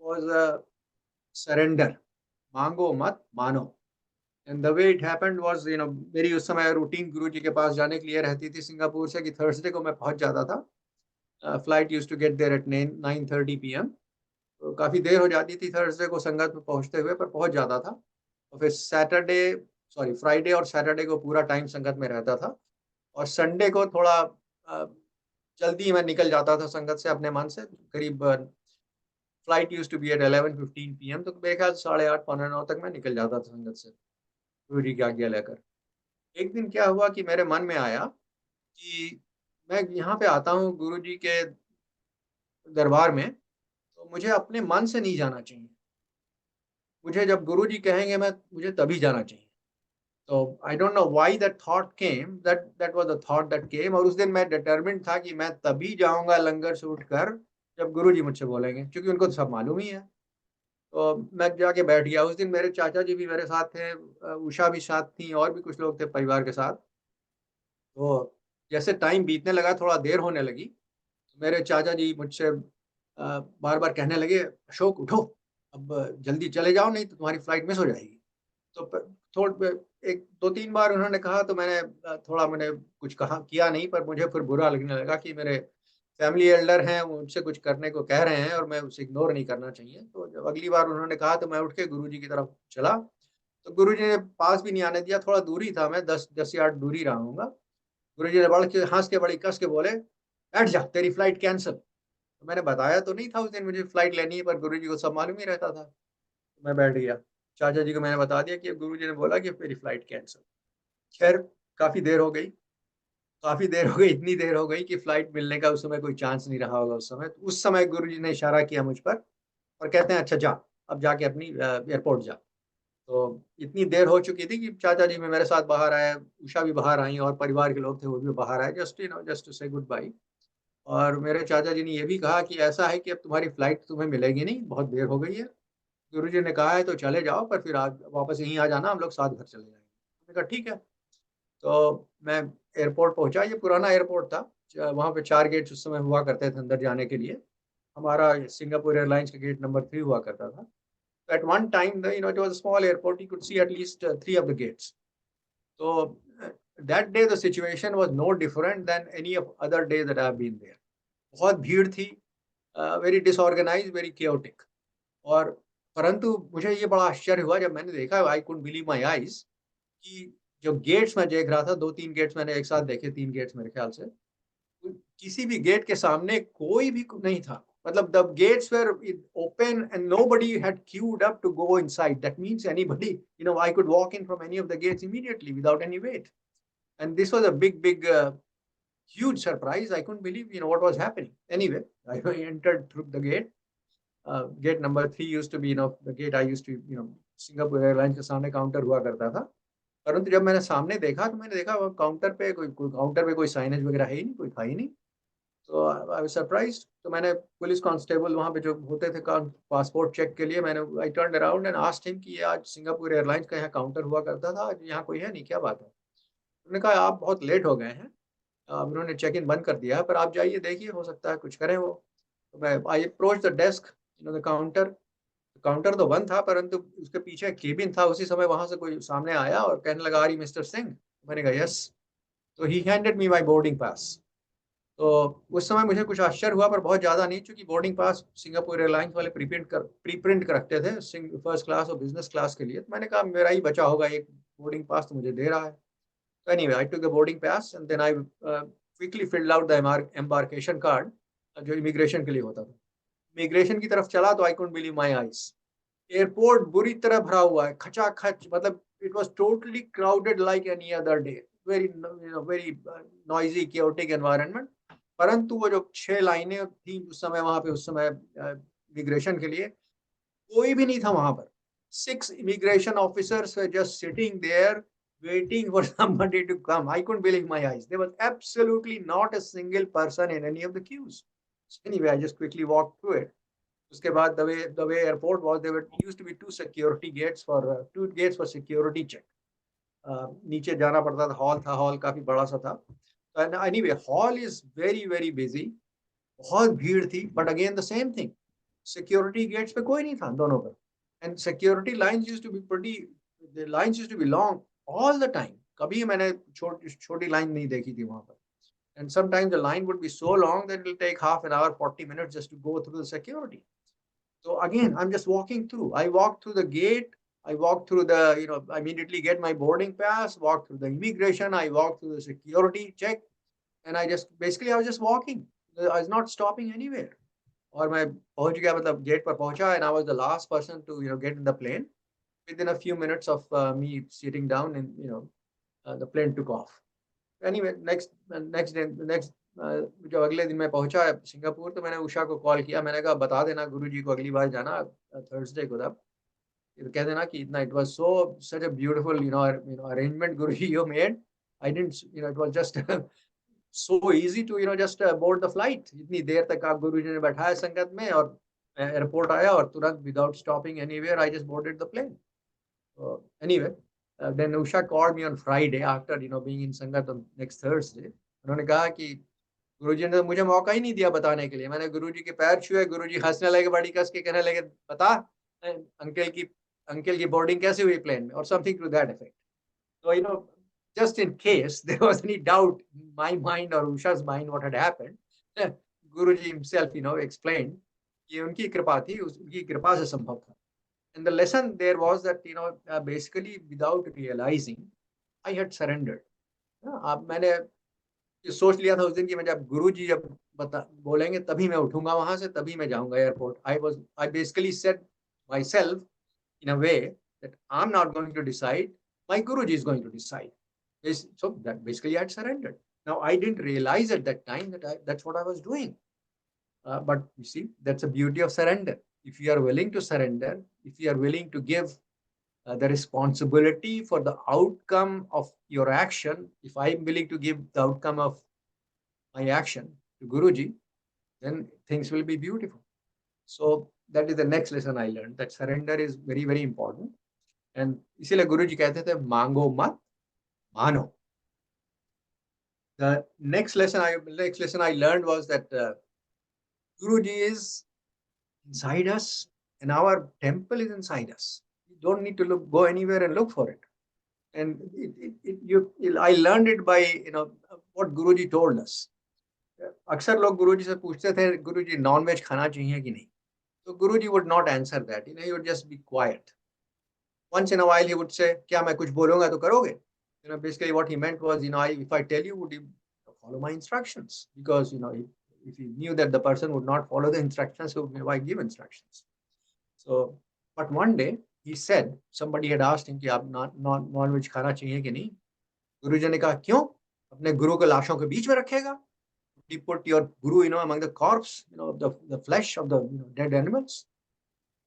was surrender। मांगो मत मानो। And the way it happened was, मेरी उस समय routine गुरुजी के पास जाने के लिए रहती थी सिंगापुर से, कि थर्सडे को मैं पहुंच जाता था। Flight used to get there at 9:30 PM। तो काफ़ी देर हो जाती थी थर्सडे को संगत में पहुंचते हुए, पर पहुंच जाता था। और फिर फ्राइडे और सैटरडे को पूरा टाइम संगत में रहता था, और संडे को थोड़ा अ, जल्दी मैं निकल जाता था संगत से अपने मन से। करीब flight used to be at 11:15 PM, तो मेरे ख्याल 8:30 पौने 9 तक मैं निकल जाता था संगत से, गुरु जी की आज्ञा लेकर। एक दिन क्या हुआ कि मेरे मन में आया कि मैं यहाँ पे आता हूँ गुरु जी के दरबार में, तो मुझे अपने मन से नहीं जाना चाहिए। मुझे जब गुरु जी कहेंगे मैं मुझे तभी जाना चाहिए। तो I don't know why that thought came, that was the thought that came. और उस दिन मैं डिटरमिन्ड था कि मैं तभी जाऊंगा लंगर से उठकर जब गुरु जी मुझसे बोलेंगे, क्योंकि उनको तो सब मालूम ही है। तो मैं जाके बैठ गया। उस दिन मेरे चाचा जी भी मेरे साथ थे, उषा भी साथ थी, और भी कुछ लोग थे परिवार के साथ। तो जैसे टाइम बीतने लगा, थोड़ा देर होने लगी, तो मेरे चाचा जी मुझसे बार बार कहने लगे, अशोक उठो, अब जल्दी चले जाओ, नहीं तो तुम्हारी फ्लाइट मिस हो जाएगी। तो थोड़ा एक दो तीन बार उन्होंने कहा, तो मैंने कुछ कहा किया नहीं, पर मुझे फिर बुरा लगने लगा कि मेरे फैमिली एल्डर हैं, वो मुझसे कुछ करने को कह रहे हैं और मैं उसे इग्नोर नहीं करना चाहिए। तो जब अगली बार उन्होंने कहा, तो मैं उठ के गुरुजी की तरफ चला। तो गुरुजी ने पास भी नहीं आने दिया, थोड़ा दूरी था, मैं 10 यार्ड दूरी रहा हूँगा। गुरुजी ने बड़ के हंस के बड़ी कस के बोले, बैठ जा, तेरी फ्लाइट कैंसिल। तो मैंने बताया तो नहीं था उस दिन मुझे फ्लाइट लेनी है, पर गुरुजी को सब मालूम ही रहता था। तो मैं बैठ गया। चाचा जी को मैंने बता दिया कि गुरुजी ने बोला कि मेरी फ्लाइट कैंसिल। खैर, काफी देर हो गई, काफी देर हो गई, इतनी देर हो गई कि फ्लाइट मिलने का उस समय कोई चांस नहीं रहा होगा। उस समय गुरुजी ने इशारा किया मुझ पर और कहते हैं, अच्छा जा, अब जाके अपनी एयरपोर्ट जा। तो इतनी देर हो चुकी थी कि चाचा जी में मेरे साथ बाहर आए, उषा भी बाहर आई, और परिवार के लोग थे वो भी बाहर आए, जस्ट टू से गुड बाय। और मेरे चाचा जी ने ये भी कहा कि ऐसा है कि अब तुम्हारी फ्लाइट तुम्हें मिलेगी नहीं, बहुत देर हो गई है। गुरुजी ने कहा है तो चले जाओ, पर फिर आज वापस यहीं आ जाना, हम लोग साथ घर चले जाएंगे। मैंने कहा ठीक है। तो मैं एयरपोर्ट पहुंचा, ये पुराना एयरपोर्ट था। वहाँ पे 4 गेट्स उस समय हुआ करते थे अंदर जाने के लिए। हमारा सिंगापुर एयरलाइंस का गेट नंबर 3 हुआ करता था। तो at one time, it was a small airport, you could see at least 3 of the gates. तो that day the situation was no different than any of other day that I have been there. बहुत भीड़ थी, very disorganised, very chaotic. और परंतु मुझे ये बड़ा आश्चर्य हुआ जब मैंने देखा, आई कुडंट बिलीव माय आईज, कि जो गेट्स मैं देख रहा था, 2-3 गेट्स मैंने एक साथ देखे, 3 गेट्स मेरे ख्याल से, किसी भी गेट के सामने कोई भी नहीं था। मतलब the gates were open and nobody had queued up to go inside. That means anybody, I could walk in from any of the gates immediately without any wait. And this was a big huge surprise. I couldn't believe what was happening. Anyway, I entered through the gate. Gate number 3 used to be, the gate I used to, Singapore airlines के सामने counter हुआ करता था। परंतु जब मैंने सामने देखा, तो मैंने देखा वो काउंटर पे कोई साइनेज वगैरह है ही नहीं, कोई था ही नहीं। तो आई वाज सरप्राइज्ड। तो मैंने पुलिस कांस्टेबल वहाँ पे जो होते थे पासपोर्ट चेक के लिए, मैंने I turn around and asked him कि ये आज सिंगापुर एयरलाइंस का यहाँ काउंटर हुआ करता था, आज यहाँ कोई है नहीं, क्या बात है? उन्होंने कहा आप बहुत लेट हो गए हैं, उन्होंने चेक इन बंद कर दिया है, पर आप जाइए, देखिए, हो सकता है कुछ करें वो। तो मैं I approach the desk, the counter. Counter तो बंद था, परंतु उसके पीछे एक केबिन था। उसी समय वहां से कोई सामने आया और कहने लगा, आर यू मिस्टर सिंह? मैंने कहा यस। तो ही हैंडेड मी माई बोर्डिंग पास। तो उस समय मुझे कुछ आश्चर्य हुआ, पर बहुत ज़्यादा नहीं, क्योंकि बोर्डिंग पास सिंगापुर एयरलाइंस वाले प्री प्रिंट कर रखते थे फर्स्ट क्लास और बिजनेस क्लास के लिए। तो मैंने कहा मेरा ही बचा होगा एक बोर्डिंग पास, तो मुझे दे रहा है। तो anyway, I took the boarding pass and then I quickly filled out the embarkation card, जो इमिग्रेशन के लिए होता था। इमिग्रेशन की तरफ चला तो I couldn't believe my eyes. Airport बुरी तरह भरा हुआ है, खचाखच, मतलब it was totally crowded like any other day. Very noisy chaotic environment. परंतु वो जो 6 लाइनें थी उस समय वहां पे, उस समय इमिग्रेशन के लिए, कोई भी नहीं था वहां पर। 6 immigration officers were just sitting there waiting for somebody to come. I couldn't believe my eyes. There was absolutely not a single person in any of the queues. So anyway, I just quickly walked through it. उसके बाद the way airport was, there were used to be two gates for security check. नीचे जाना पड़ता था, hall था, hall काफी बड़ा सा था। तो anyway, hall is very very busy, बहुत भीड़ थी, but again the same thing, security gates पे कोई नहीं था दोनों पर। And security lines used to be pretty The lines used to be long all the time. कभी मैंने छोटी line नहीं देखी थी वहाँ पर. And sometimes the line would be so long that it will take half an hour, 40 minutes just to go through the security. So again, I'm just walking through. I walk through the gate. I walk through the, I immediately get my boarding pass, walk through the immigration. I walk through the security check. And I was just walking. I was not stopping anywhere. और मैं पहुंच गया, मतलब gate पर पहुंचा, and I was the last person to get in the plane. Within a few minutes of me sitting down, and the plane took off. Anyway, next जब अगले दिन मैं पहुंचा सिंगापुर, तो मैंने उषा को कॉल किया. मैंने कहा बता देना गुरुजी को अगली बार जाना थर्सडे को, तब कह देना कि इतना, it was such a beautiful arrangement Guruji you made. I didn't, it was just so easy to just board the flight. इतनी देर तक आप गुरुजी ने बैठाया संगत में, और एयरपोर्ट आया और तुरंत without stopping anywhere I just boarded the plane. Anyway, then Usha called me on Friday after being in Sangat on next Thursday. उन्होंने कहा कि गुरुजी ने मुझे मौका ही नहीं दिया बताने के लिए. मैंने गुरुजी के पैर छुए. गुरुजी हंसने लगे बड़ी कस के, कहने लगे बता अंकल की बोर्डिंग कैसे हुई प्लेन में, or something to that effect. So just in case there was any doubt in my mind or Usha's mind what had happened, Guruji himself explained कि उनकी कृपा थी, उनकी कृपा से संभव था. And the lesson there was that basically without realizing I had surrendered. अब मैंने ये सोच लिया था उस दिन कि मैं जब गुरुजी जब बोलेंगे तभी मैं उठूंगा वहां से, तभी मैं जाऊंगा airport. I basically said myself in a way that I'm not going to decide, my Guruji is going to decide. So that basically I had surrendered. Now I didn't realize at that time that that's what I was doing. But you see, that's the beauty of surrender. If you are willing to surrender, if you are willing to give the responsibility for the outcome of your action, if I'm willing to give the outcome of my action to Guruji, then things will be beautiful. So that is the next lesson I learned, that surrender is very, very important. And इसीलिए Guruji कहते थे मांगो मत मानो. The next lesson I learned was that Guruji is inside us, and our temple is inside us. You don't need to go anywhere and look for it. And I learned it by what Guruji told us. अक्सर लोग गुरुजी से पूछते थे गुरुजी nonveg खाना चाहिए कि नहीं, तो गुरुजी would not answer that. He would just be quiet. Once in a while he would say, क्या मैं कुछ बोलूंगा तो करोगे? Basically what he meant was, if I tell you, would you follow my instructions? Because if he knew that the person would not follow the instructions, so why give instructions? So, but one day he said, somebody had asked him कि आप non-veg खाना चाहिए कि नहीं? गुरुजी ने कहा क्यों? अपने गुरु को लाशों के बीच में रखेगा? You put your guru among the corpse, the flesh of the dead animals.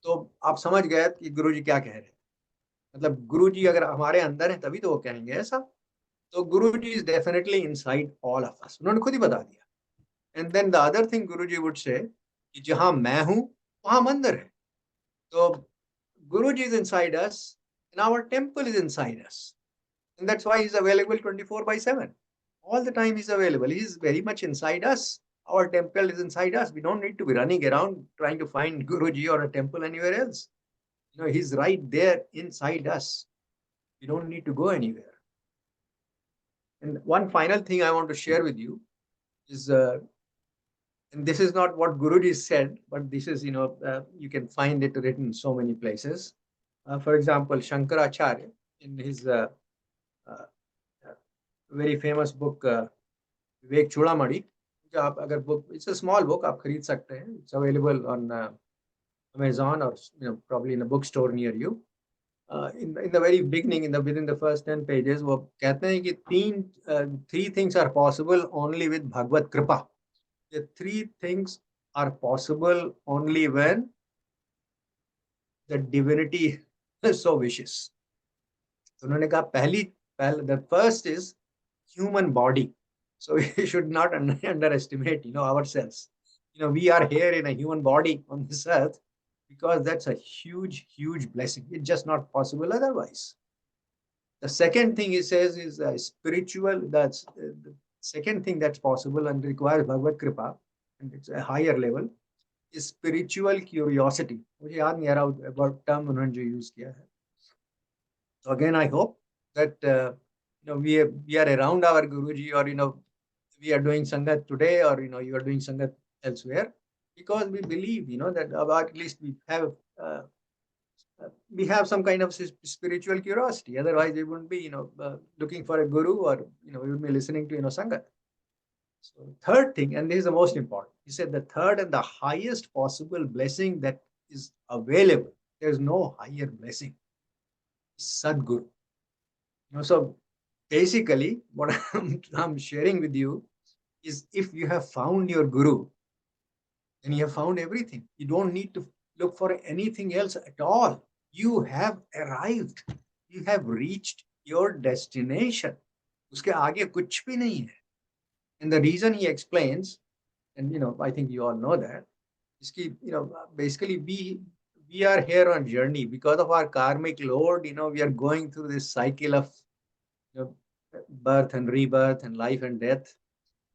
तो आप समझ गए कि गुरुजी क्या कह रहे हैं. मतलब गुरुजी अगर हमारे अंदर है तभी तो वो कहेंगे ऐसा. तो गुरुजी is definitely inside all of us. उन्होंने खुद ही बता दिया. And then the other thing Guruji would say कि जहाँ मैं हूँ वहाँ मंदिर है. So Guruji is inside us and our temple is inside us. And that's why he's available 24/7. All the time he's available. He's very much inside us. Our temple is inside us. We don't need to be running around trying to find Guruji or a temple anywhere else. He's right there inside us. We don't need to go anywhere. And one final thing I want to share with you is, and this is not what Guruji said, but this is, you can find it written in so many places. For example, Shankaracharya, in his very famous book, Vivek Chudamani, it's a small book, आप खरीद सकते हैं. It's available on Amazon or probably in a bookstore near you. In the very beginning, within the first 10 pages, वो कहते हैं कि three things are possible only with Bhagavad Kripa. The three things are possible only when the divinity so wishes. So उन्होंने कहा the first is human body. So we should not underestimate ourselves. We are here in a human body on this earth because that's a huge, huge blessing. It's just not possible otherwise. The second thing he says is spiritual. That's the second thing that's possible and requires Bhagavad Kripa, and it's a higher level, is spiritual curiosity. मुझे याद नहीं आ रहा about term उन्होंने जो use किया है. So again, I hope that we are around our Guruji, or we are doing Sangat today, or you are doing Sangat elsewhere, because we believe that about at least uh, we have some kind of spiritual curiosity. Otherwise, we wouldn't be looking for a guru, or we would be listening to Sangat. So third thing, and this is the most important, he said the third and the highest possible blessing that is available. There's no higher blessing. Sadguru. So basically, what I'm sharing with you is, if you have found your guru, then you have found everything. You don't need to look for anything else at all. You have arrived. You have reached your destination. उसके आगे कुछ भी नहीं है. And the reason he explains, and I think you all know that, is basically we are here on journey because of our karmic load. We are going through this cycle of birth and rebirth and life and death,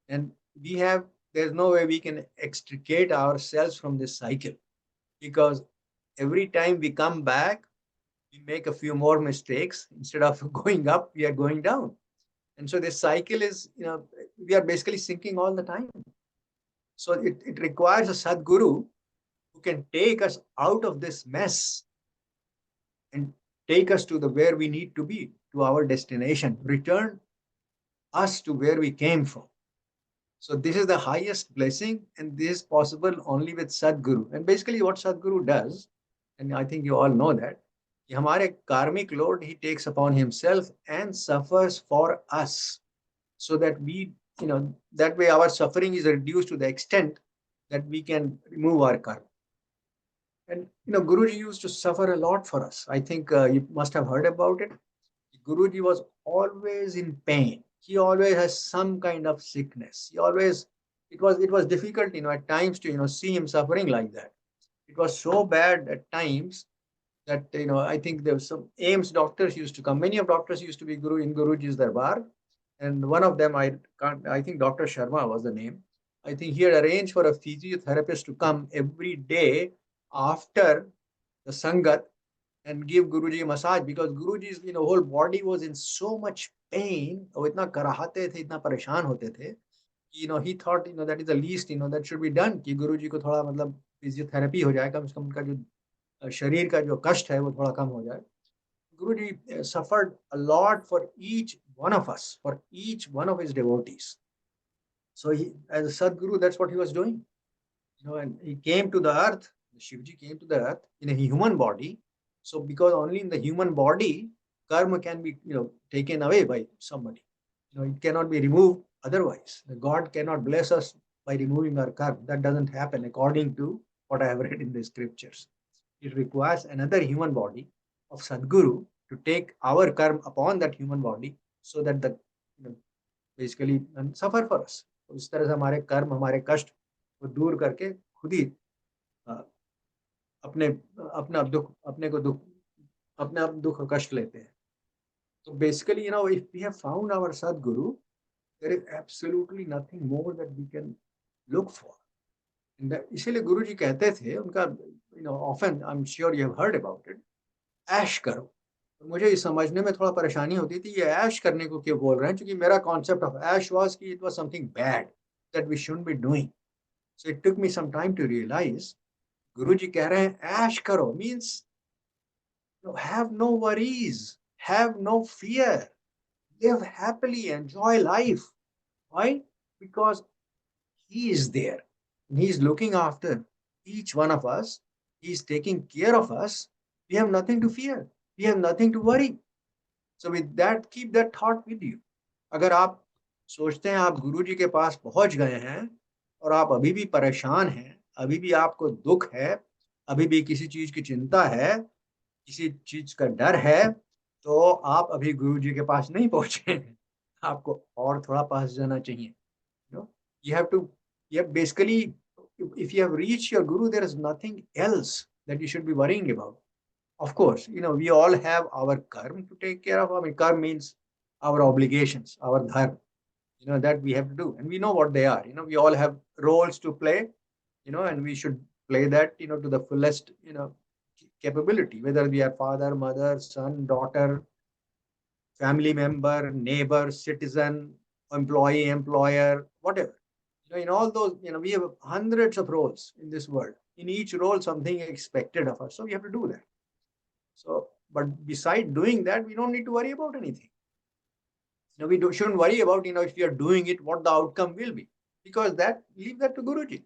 and there's no way we can extricate ourselves from this cycle, because every time we come back, we make a few more mistakes. Instead of going up, we are going down. And so this cycle is, we are basically sinking all the time. So it requires a Sadguru who can take us out of this mess and take us to where we need to be, to our destination, return us to where we came from. So this is the highest blessing, and this is possible only with Sadguru. And basically what Sadguru does, and I think you all know that, हमारे karmic load he takes upon himself and suffers for us, so that that way our suffering is reduced to the extent that we can remove our karma. And Guruji used to suffer a lot for us. I think you must have heard about it. Guruji was always in pain. He always has some kind of sickness. It was difficult, at times to, see him suffering like that. It was so bad at times that, I think there was some AIMS doctors used to come. Many of doctors used to be Guru in Guruji's Darbar. And one of them, I think Dr. Sharma was the name. I think he had arranged for a physiotherapist to come every day after the Sangat and give Guruji a massage, because Guruji's whole body was in so much pain. वो इतना कराहते थे, इतना परेशान होते थे, he thought that is the least that should be done, कि Guruji को थोड़ा मतलब फिजियोथेरेपी हो जाए, कम से कम उनका जो शरीर का जो कष्ट है वो थोड़ा कम हो जाए. Guruji suffered a lot for each one of us, for each one of his devotees. So he, as a Sadguru, that's what he was doing. And he came to the earth, Shivji came to the earth in a human body. So because only in the human body, karma can be, taken away by somebody. It cannot be removed otherwise. God cannot bless us by removing our karma. That doesn't happen according to what I have read in the scriptures. It requires another human body of Sadguru to take our karma upon that human body, so that the basically and suffer for us. तो इस तरह से हमारे कर्म, हमारे कष्ट को दूर करके खुद ही अपने आप दुख कष्ट लेते हैं. So basically, if we have found our Sadguru, there is absolutely nothing more that we can look for. And इसीलिए गुरु जी कहते थे उनका, often I'm sure you have heard about it, ऐश करो. तो मुझे ये समझने में थोड़ा परेशानी होती थी, ये ऐश करने को क्यों बोल रहे हैं, क्योंकि मेरा कॉन्सेप्ट ऑफ ऐश वाज कि it was something bad that we shouldn't be doing. So it took me some time to realise, Guruji कह रहे हैं ऐश करो means have no worries, have no fear, live happily, enjoy life. Why? Because he is there and he is looking after each one of us. He is taking care of us. We have nothing to fear. We have nothing to worry. So with that, keep that thought with you. अगर आप सोचते हैं आप गुरुजी के पास पहुंच गए हैं और आप अभी भी परेशान हैं, अभी भी आपको दुख है, अभी भी किसी चीज की चिंता है, किसी चीज का डर है, तो आप अभी गुरुजी के पास नहीं पहुंचे हैं. आपको और थोड़ा पास जाना चाहिए. You have basically, if you have reached your guru, there is nothing else that you should be worrying about. Of course, we all have our karma to take care of. I mean, karma means our obligations, our dharma, that we have to do. And we know what they are. We all have roles to play, and we should play that, to the fullest, capability, whether we are father, mother, son, daughter, family member, neighbor, citizen, employee, employer, whatever. In all those, we have hundreds of roles in this world. In each role, something expected of us. So we have to do that. So, but beside doing that, we don't need to worry about anything. Shouldn't worry about, if you are doing it, what the outcome will be. Because leave that to Guruji.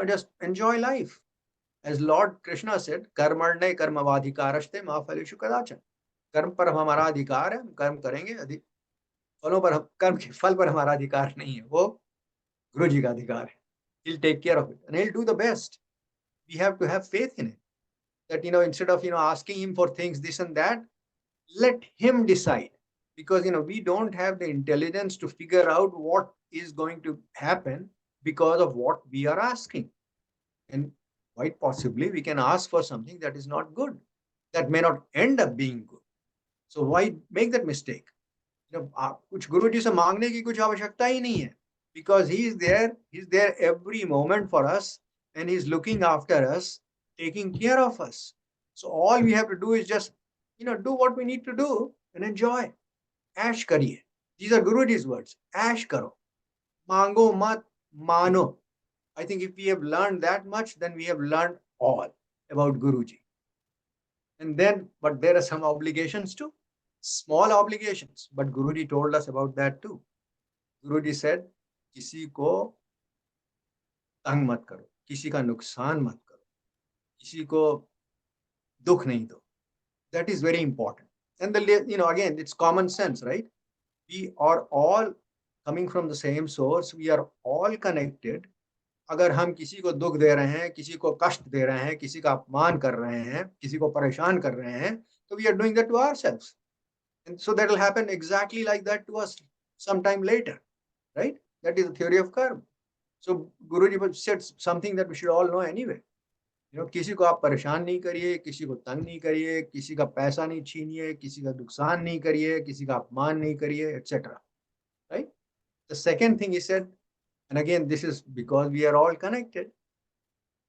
Just enjoy life. As Lord Krishna said, कर्मण्य कर्मवाधिकारस्ते मा फलेषु कदाचन. कर्म पर हमारा अधिकार है, हम कर्म करेंगे, फलों पर कर्म के फल पर हमारा अधिकार नहीं है, वो गुरु जी का अधिकार है. He'll take care of it and he'll do the best. We have to have faith in it. That, instead of, asking him for things, this and that, let him decide. Because, we don't have the intelligence to figure out what is going to happen because of what we are asking. And quite possibly, we can ask for something that is not good, that may not end up being good. So why make that mistake? कुछ गुरुजी से मांगने की कुछ आवश्यकता ही नहीं है, because he's there every moment for us, and he's looking after us, taking care of us. So all we have to do is just, do what we need to do and enjoy. Ash kariye. These are Guruji's words. Ash karo. Mango mat mano. I think if we have learned that much, then we have learned all about Guruji. And then, but there are some obligations too. Small obligations, but Guruji told us about that too. Guruji said, किसी को तंग मत करो, किसी का नुकसान मत करो, किसी को दुख नहीं दो. That is very important. And again, it's common sense, right? We are all coming from the same source. We are all connected. अगर हम किसी को दुख दे रहे हैं, किसी को कष्ट दे रहे हैं, किसी का अपमान कर रहे हैं, किसी को परेशान कर रहे हैं, तो we are doing that to ourselves. And so that will happen exactly like that to us sometime later, right? That is the theory of karma. So Guruji said something that we should all know anyway. किसी को आप परेशान नहीं करिए, किसी को तंग नहीं करिए, किसी का पैसा नहीं छीनिए, किसी का नुकसान नहीं करिए, किसी का अपमान नहीं करिए, etc. Right? The second thing he said, and again, this is because we are all connected.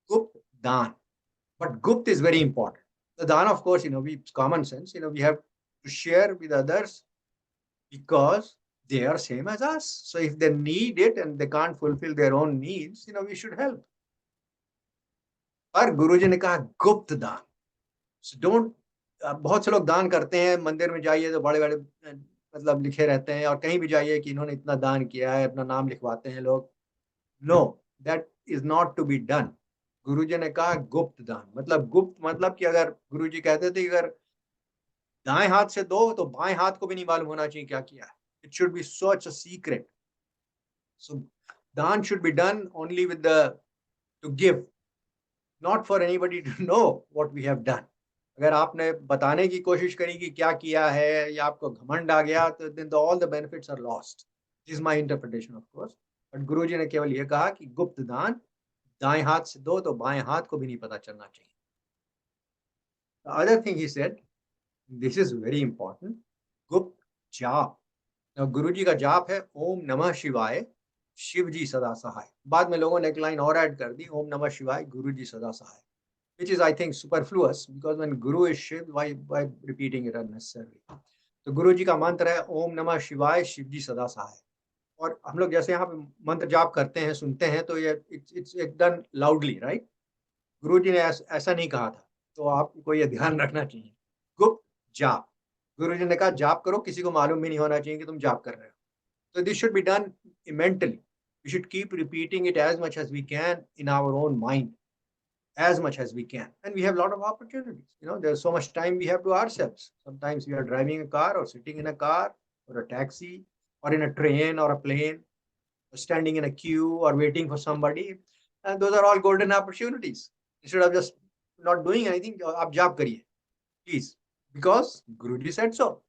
Gupt Dan. But Gupt is very important. The Dan, of course, it's common sense. We have to share with others because they are same as us. So if they need it and they can't fulfill their own needs, we should help. पर गुरुजी ने कहा गुप्त दान. So don't, बहुत से लोग दान करते हैं, मंदिर में जाइए तो बड़े बड़े मतलब लिखे रहते हैं, और कहीं भी जाइए कि इन्होंने इतना दान किया है, अपना नाम लिखवाते हैं लोग. No, that is not to be done. गुरुजी ने कहा गुप्त दान. मतलब गुप्त मतलब कि अगर गुरुजी कहते थे अगर दाएं हाथ से दो तो बाएं हाथ को भी नहीं मालूम होना चाहिए क्या किया है. It should be such a secret. So दान should be done only with to give, not for anybody to know what we have done. अगर आपने बताने की कोशिश करी कि क्या किया है या आपको घमंड आ गया तो then all the benefits are lost. This is my interpretation, of course. But गुरुजी ने केवल ये कहा कि गुप्त दान दाएं हाथ से दो तो बाएं हाथ को भी नहीं पता चलना चाहिए. The other thing he said, this is very important, गुप्त जाप. Now गुरुजी का जाप है ओम नमः शिवाय शिव जी सदा सहाय. बाद में लोगों ने एक लाइन और ऐड कर दी, ओम नमः शिवाय गुरु जी सदा सहाय, which is I think superfluous because when Guru is Shiv, why repeating it unnecessarily? तो गुरु जी का मंत्र है ओम नमः शिवाय शिव जी सदा सहाय. और हम लोग जैसे यहाँ पे मंत्र जाप करते हैं, सुनते हैं, तो ये it's done loudly, right? गुरु जी ने ऐसा नहीं कहा था, तो आपको ये ध्यान रखना चाहिए. गुप्त जाप. गुरु जी ने कहा जाप करो, किसी को मालूम भी नहीं होना चाहिए कि तुम जाप कर रहे हो. So this should be done mentally. We should keep repeating it as much as we can in our own mind, as much as we can. And we have a lot of opportunities. There's so much time we have to ourselves. Sometimes we are driving a car or sitting in a car or a taxi or in a train or a plane or standing in a queue or waiting for somebody. And those are all golden opportunities. Instead of just not doing anything, aap jaap kariye, please. Because Guruji said so,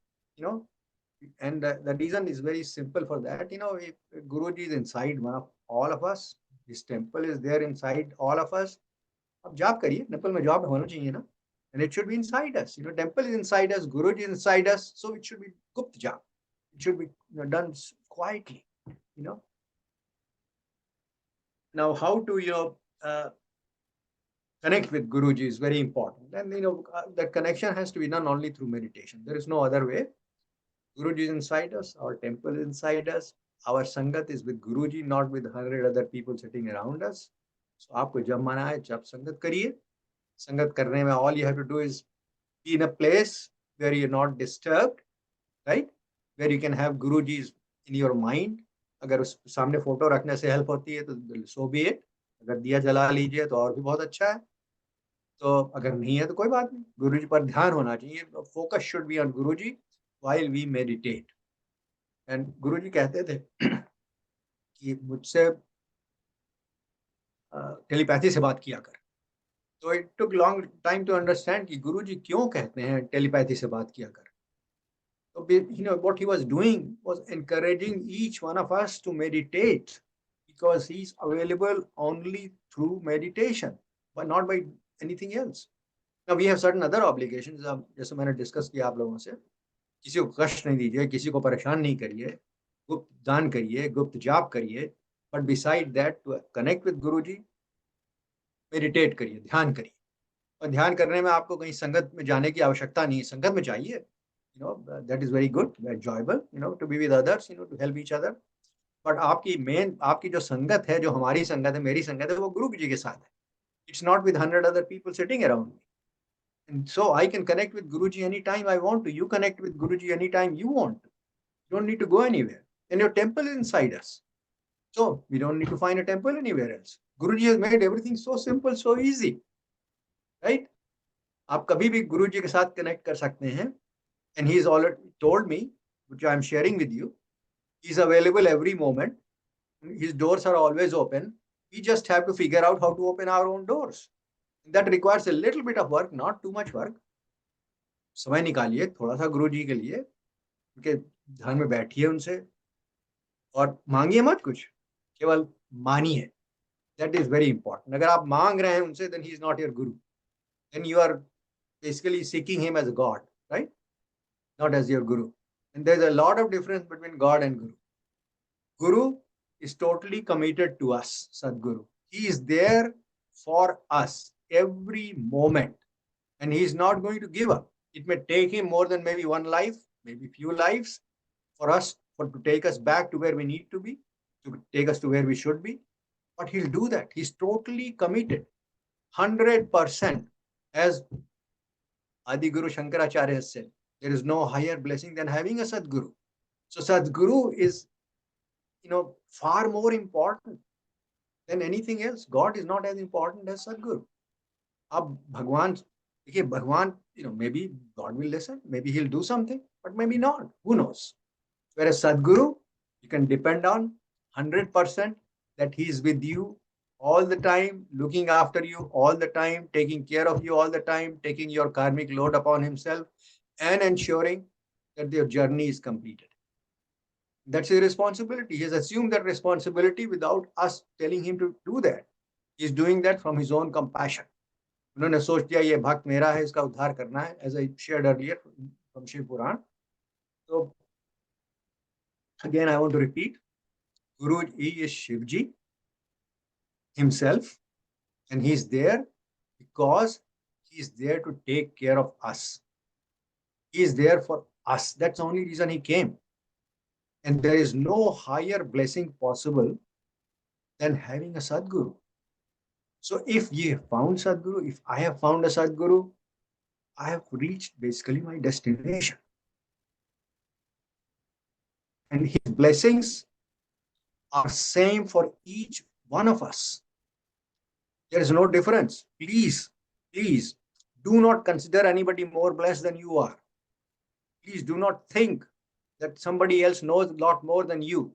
And the reason is very simple for that. If Guruji is inside all of us, his temple is there inside all of us. अब जाप करिए, temple में जाप होना चाहिए ना, and it should be inside us. Temple is inside us, Guruji is inside us, so it should be gupt jap. It should be done quietly. Now, how to connect with Guruji is very important, and that connection has to be done only through meditation. There is no other way. Guruji is inside us, our temple is inside us. Our sangat is with Guruji, not with 100 other people sitting around us. So आपको जब मना है जब संगत करिए. संगत करने में all you have to do is be in a place where you're not disturbed, right? Where you can have Guruji's in your mind. अगर उस सामने फोटो रखने से हेल्प होती है तो so be it. अगर दिया जला लीजिए तो और भी बहुत अच्छा है. तो अगर नहीं है तो कोई बात नहीं. गुरुजी पर ध्यान होना चाहिए. Focus should be on Guruji while we meditate. And Guruji कहते थे कि मुझसे टेलीपैथी से बात किया कर. तो it took long time to understand कि गुरुजी क्यों कहते हैं टेलीपैथी से बात किया कर. So, what he was doing was encouraging each one of us to meditate because he's available only through meditation, but not by anything else. Now, we have certain other obligations. जैसे मैंने discuss किया आप लोगों से, किसी को कष्ट नहीं दीजिए, किसी को परेशान नहीं करिए, गुप्त दान करिए, गुप्त जाप करिए, but beside that, to connect with Guruji, meditate करिए, ध्यान करिए. और ध्यान करने में आपको कहीं संगत में जाने की आवश्यकता नहीं है. संगत में चाहिए. That is very good, enjoyable, to be with others, to help each other. But आपकी जो संगत है, जो हमारी संगत है, मेरी संगत है, वो गुरु जी के साथ है. It's not with 100 other people sitting around me. And so I can connect with Guruji anytime I want to. You connect with Guruji anytime you want to. You don't need to go anywhere. And your temple is inside us. So we don't need to find a temple anywhere else. Guruji has made everything so simple, so easy. Right? आप कभी भी गुरुजी के साथ connect कर सकते हैं. And he's already told me, which I'm sharing with you, he's available every moment. His doors are always open. We just have to figure out how to open our own doors. That requires a little bit of work, not too much work. समय निकालिए थोड़ा सा गुरुजी के लिए, उनके ध्यान में बैठिए उनसे और मांगिए मत कुछ, केवल मानिए. That is very important. अगर आप मांग रहे हैं उनसे, then he is not your guru. Then you are basically seeking him as a god, right? Not as your guru. And there's a lot of difference between God and Guru. Guru is totally committed to us, Sadguru. He is there for us every moment. And he is not going to give up. It may take him more than maybe one life, maybe few lives to take us back to where we need to be, to take us to where we should be. But he'll do that. He's totally committed, 100%. As Adi Guru Shankaracharya has said, there is no higher blessing than having a Sadguru. So Sadguru is, far more important than anything else. God is not as important as Sadguru. अब भगवान, देखिए भगवान, maybe God will listen, maybe he'll do something, but maybe not. Who knows? Whereas Sadguru, you can depend on 100% that he is with you all the time, looking after you all the time, taking care of you all the time, taking your karmic load upon himself, and ensuring that your journey is completed. That's his responsibility. He has assumed that responsibility without us telling him to do that. He is doing that from his own compassion. उन्होंने सोच दिया ये भक्त मेरा है, इसका उद्धार करना है, as I shared earlier from Shiv Puran. So again, I want to repeat, Guruji is Shivji himself, and he is there because he is there to take care of us. He is there for us. That's the only reason he came. And there is no higher blessing possible than having a Sadguru. So if you have found Sadguru, if I have found a Sadguru, I have reached basically my destination. And his blessings are same for each one of us. There is no difference. Please, please do not consider anybody more blessed than you are. Please do not think that somebody else knows a lot more than you.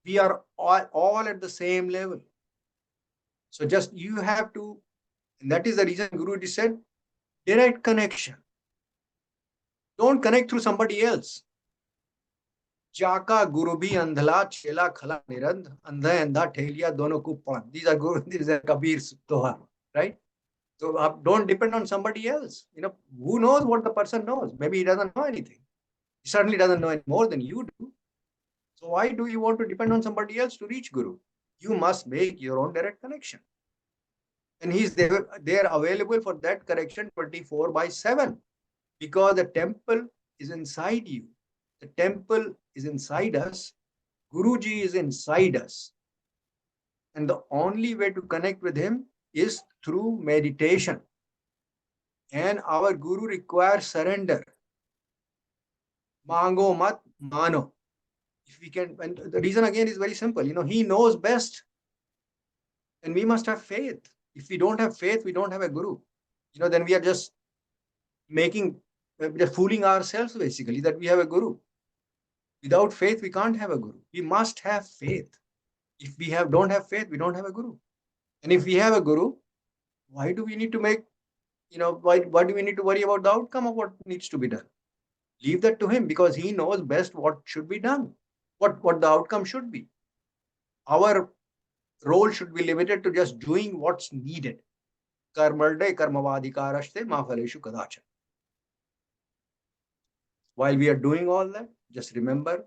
We are all at the same level. So just you have to, and that is the reason Guruji said, direct connection. Don't connect through somebody else. Jaka Guru bhi andhala chela khala nirand andha andha theliya dono ko pan. These are Kabir's doha, right? So don't depend on somebody else. Who knows what the person knows? Maybe he doesn't know anything. He certainly doesn't know any more than you do. So why do you want to depend on somebody else to reach Guru? You must make your own direct connection. And he's there available for that connection 24/7. Because the temple is inside you. The temple is inside us. Guruji is inside us. And the only way to connect with him is through meditation. And our Guru requires surrender. Mango mat mano. If we can, and the reason again is very simple. He knows best. And we must have faith. If we don't have faith, we don't have a Guru. Then we are just fooling ourselves basically that we have a Guru. Without faith, we can't have a Guru. We must have faith. If we don't have faith, we don't have a Guru. And if we have a Guru, why do we need to why do we need to worry about the outcome of what needs to be done? Leave that to him, because he knows best what should be done, what the outcome should be. Our role should be limited to just doing what's needed. Karmarde karmavadhikarashte ma phaleshu kadachan. While we are doing all that, just remember,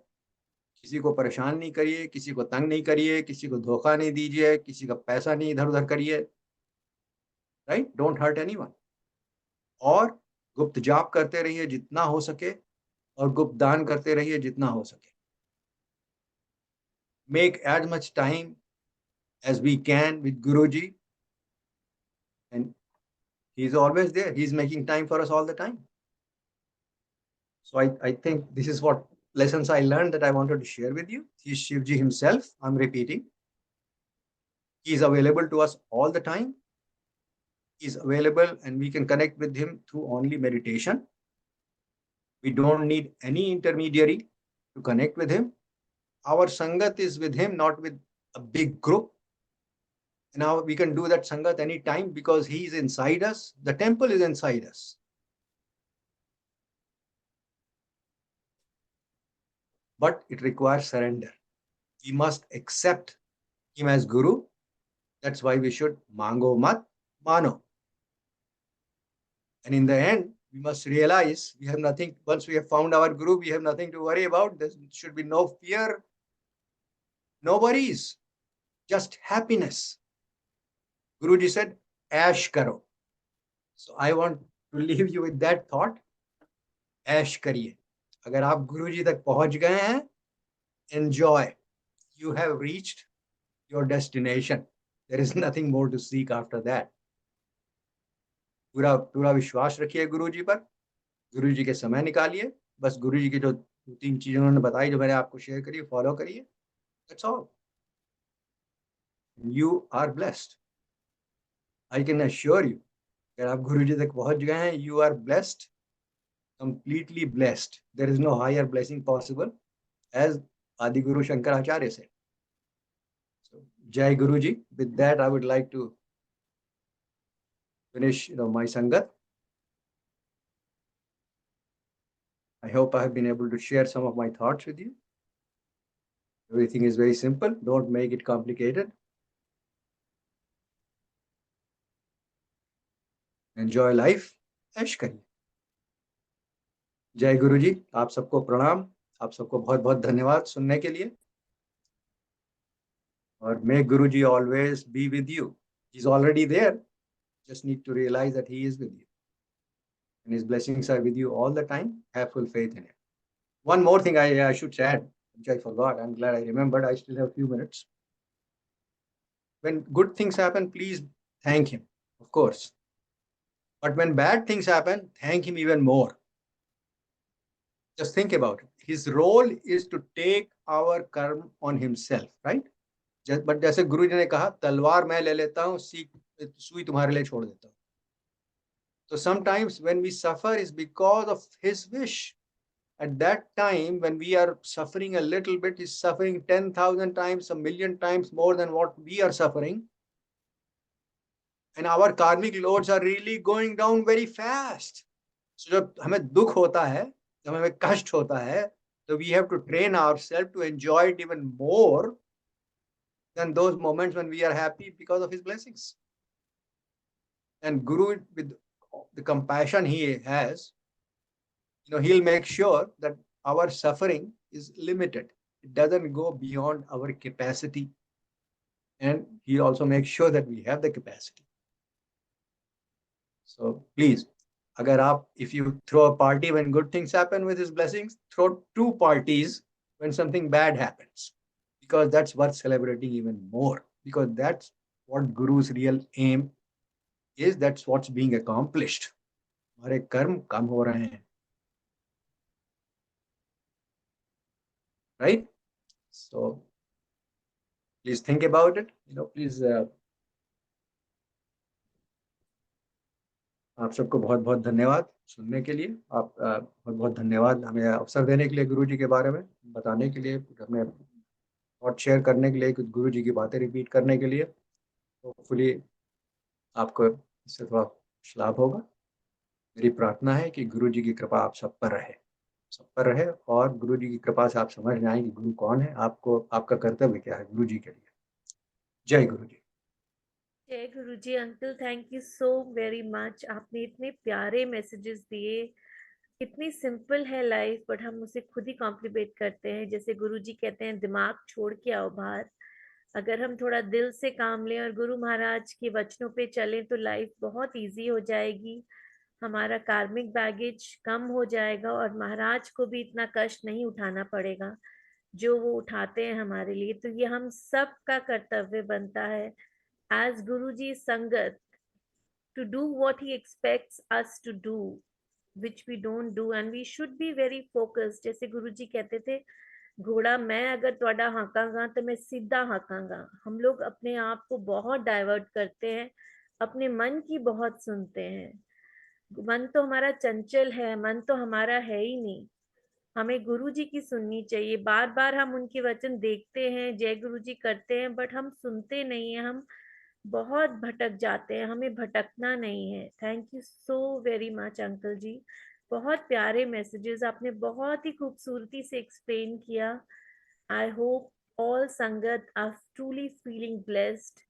किसी को परेशान नहीं करिए, किसी को तंग नहीं करिए, किसी को धोखा नहीं दीजिए, किसी का पैसा नहीं इधर उधर करिए, राइट? Don't hurt anyone. और गुप्त जाप करते रहिए जितना हो सके, और गुप्त दान करते रहिए जितना हो सके. Make as much time as we can with Guruji, and he's always there. He's making time for us all the time. So I think this is what lessons I learned that I wanted to share with you. He's Shivji himself. I'm repeating. He's available to us all the time. He's available, and we can connect with him through only meditation. We don't need any intermediary to connect with him. Our Sangat is with him, not with a big group. Now we can do that Sangat anytime because he is inside us. The temple is inside us. But it requires surrender. We must accept him as Guru. That's why we should mango mat mano. And in the end, we must realize we have nothing. Once we have found our Guru, we have nothing to worry about. There should be no fear, no worries, just happiness. Guruji said, Ash karo. So I want to leave you with that thought. Ash kariye. अगर आप गुरुजी तक पहुंच गए हैं, enjoy. You have reached your destination. There is nothing more to seek after that. पूरा विश्वास रखिए गुरुजी पर. गुरुजी के समय निकालिए. बस गुरुजी की जो 2-3 चीजें उन्होंने बताई, जो मैंने आपको शेयर करी, फॉलो करिए. That's all. You are blessed. I can assure you, अगर आप गुरुजी तक पहुंच गए हैं, you are blessed. Completely blessed. There is no higher blessing possible, as Adi Guru Shankaracharya said. So, Jai Guruji. With that, I would like to finish, my Sangat. I hope I have been able to share some of my thoughts with you. Everything is very simple. Don't make it complicated. Enjoy life. ऐश करिए. जय गुरु जी. आप सबको प्रणाम. आप सबको बहुत बहुत धन्यवाद सुनने के लिए. और may Guruji always be with you. He's already there. Just need to realize that he is with you. And his blessings are with you all the time. Have full faith in him. One more thing I should add, which I forgot. I'm glad I remembered. I still have a few minutes. When good things happen, please thank him, of course. But when bad things happen, thank him even more. Just think about it. His role is to take our karma on himself, right? But जैसे गुरु जी ने कहा, तलवार मैं ले लेता हूँ, सुई तुम्हारे लिए छोड़ देता हूँ. So sometimes when we suffer is because of his wish. At that time, when we are suffering a little bit, he's suffering 10,000 times, 1,000,000 times more than what we are suffering. And our karmic loads are really going down very fast. So जब हमें दुख होता है, जब हमें कष्ट होता है, so we have to train ourselves to enjoy it even more than those moments when we are happy because of his blessings. And Guru, with the compassion he has, he'll make sure that our suffering is limited. It doesn't go beyond our capacity. And he also makes sure that we have the capacity. So please अगर आप, if you throw a party when good things happen with his blessings, throw 2 parties when something bad happens, because that's worth celebrating even more, because that's what Guru's real aim is. That's what's being accomplished. हमारे कर्म कम हो रहे हैं, right? So please think about it. Please. आप सबको बहुत बहुत धन्यवाद सुनने के लिए। आप बहुत बहुत धन्यवाद हमें अवसर देने के लिए, गुरुजी के बारे में बताने के लिए, हमें थॉट शेयर करने के लिए, कुछ गुरुजी की बातें रिपीट करने के लिए। होपफुली आपको इससे थोड़ा लाभ होगा। मेरी प्रार्थना है कि गुरुजी की कृपा आप सब पर रहे, सब पर रहे, और गुरुजी की कृपा से आप समझ जाएं कि गुरु कौन है, आपको आपका कर्तव्य क्या है गुरुजी के लिए। जय गुरुजी। जय Guruji. Uncle, thank you so very much. आपने इतने प्यारे मैसेजेस दिए। इतनी सिंपल है लाइफ, बट हम उसे खुद ही कॉम्प्लिकेट करते हैं। जैसे गुरुजी कहते हैं, दिमाग छोड़ के आओ बाहर। अगर हम थोड़ा दिल से काम लें और गुरु महाराज के वचनों पे चलें तो लाइफ बहुत इजी हो जाएगी। हमारा कार्मिक बैगेज कम हो जाएगा और महाराज को भी इतना कष्ट नहीं उठाना पड़ेगा जो वो उठाते हैं हमारे लिए। तो ये हम सब का कर्तव्य बनता है as Guruji Sangat to do what he expects us to do, which we don't do, and we should be very focused. जैसे गुरुजी कहते थे, घोड़ा मैं अगर ਤੁਹਾਡਾ हाकांगा तो मैं सीधा हाकांगा। हम लोग अपने आप को बहुत डाइवर्ट करते हैं, अपने मन की बहुत सुनते हैं। मन तो हमारा चंचल है, मन तो हमारा है ही नहीं। हमें गुरुजी की सुननी चाहिए। बार बार हम उनके वचन देखते हैं, जय गुरुजी करते हैं, बट हम सुनते नहीं है। हम बहुत भटक जाते हैं, हमें भटकना नहीं है। Thank you so very much uncle ji. बहुत प्यारे मैसेजेस आपने बहुत ही खूबसूरती से एक्सप्लेन किया। I hope all sangat are truly feeling blessed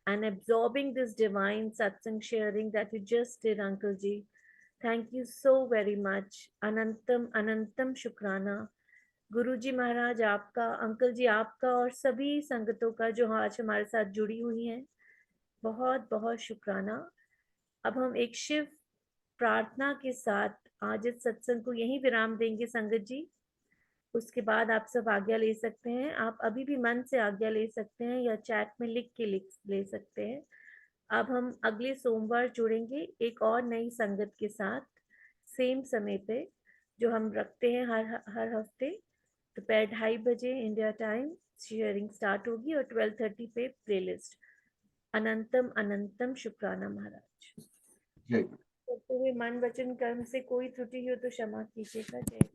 and absorbing this divine satsang sharing that you just did, Uncle Ji. Thank you so very much. Anantam Anantam Shukrana. गुरुजी महाराज आपका, uncle जी आपका, और सभी संगतों का जो आज हमारे साथ जुड़ी हुई हैं, बहुत बहुत शुक्राना। अब हम एक शिव प्रार्थना के साथ आज इस सत्संग को यहीं विराम देंगे संगत जी। उसके बाद आप सब आज्ञा ले सकते हैं। आप अभी भी मन से आज्ञा ले सकते हैं या चैट में लिख के ले सकते हैं। अब हम अगले सोमवार जुड़ेंगे एक और नई संगत के साथ, सेम समय पे जो हम रखते हैं हर हफ्ते। दोपहर 2:30 इंडिया टाइम शेयरिंग स्टार्ट होगी और 12:30 पे प्लेलिस्ट। अनंतम अनंतम शुक्राना महाराज। जय। करते हुए मन वचन कर्म से कोई त्रुटि हो तो क्षमा कीजिएगा। जय।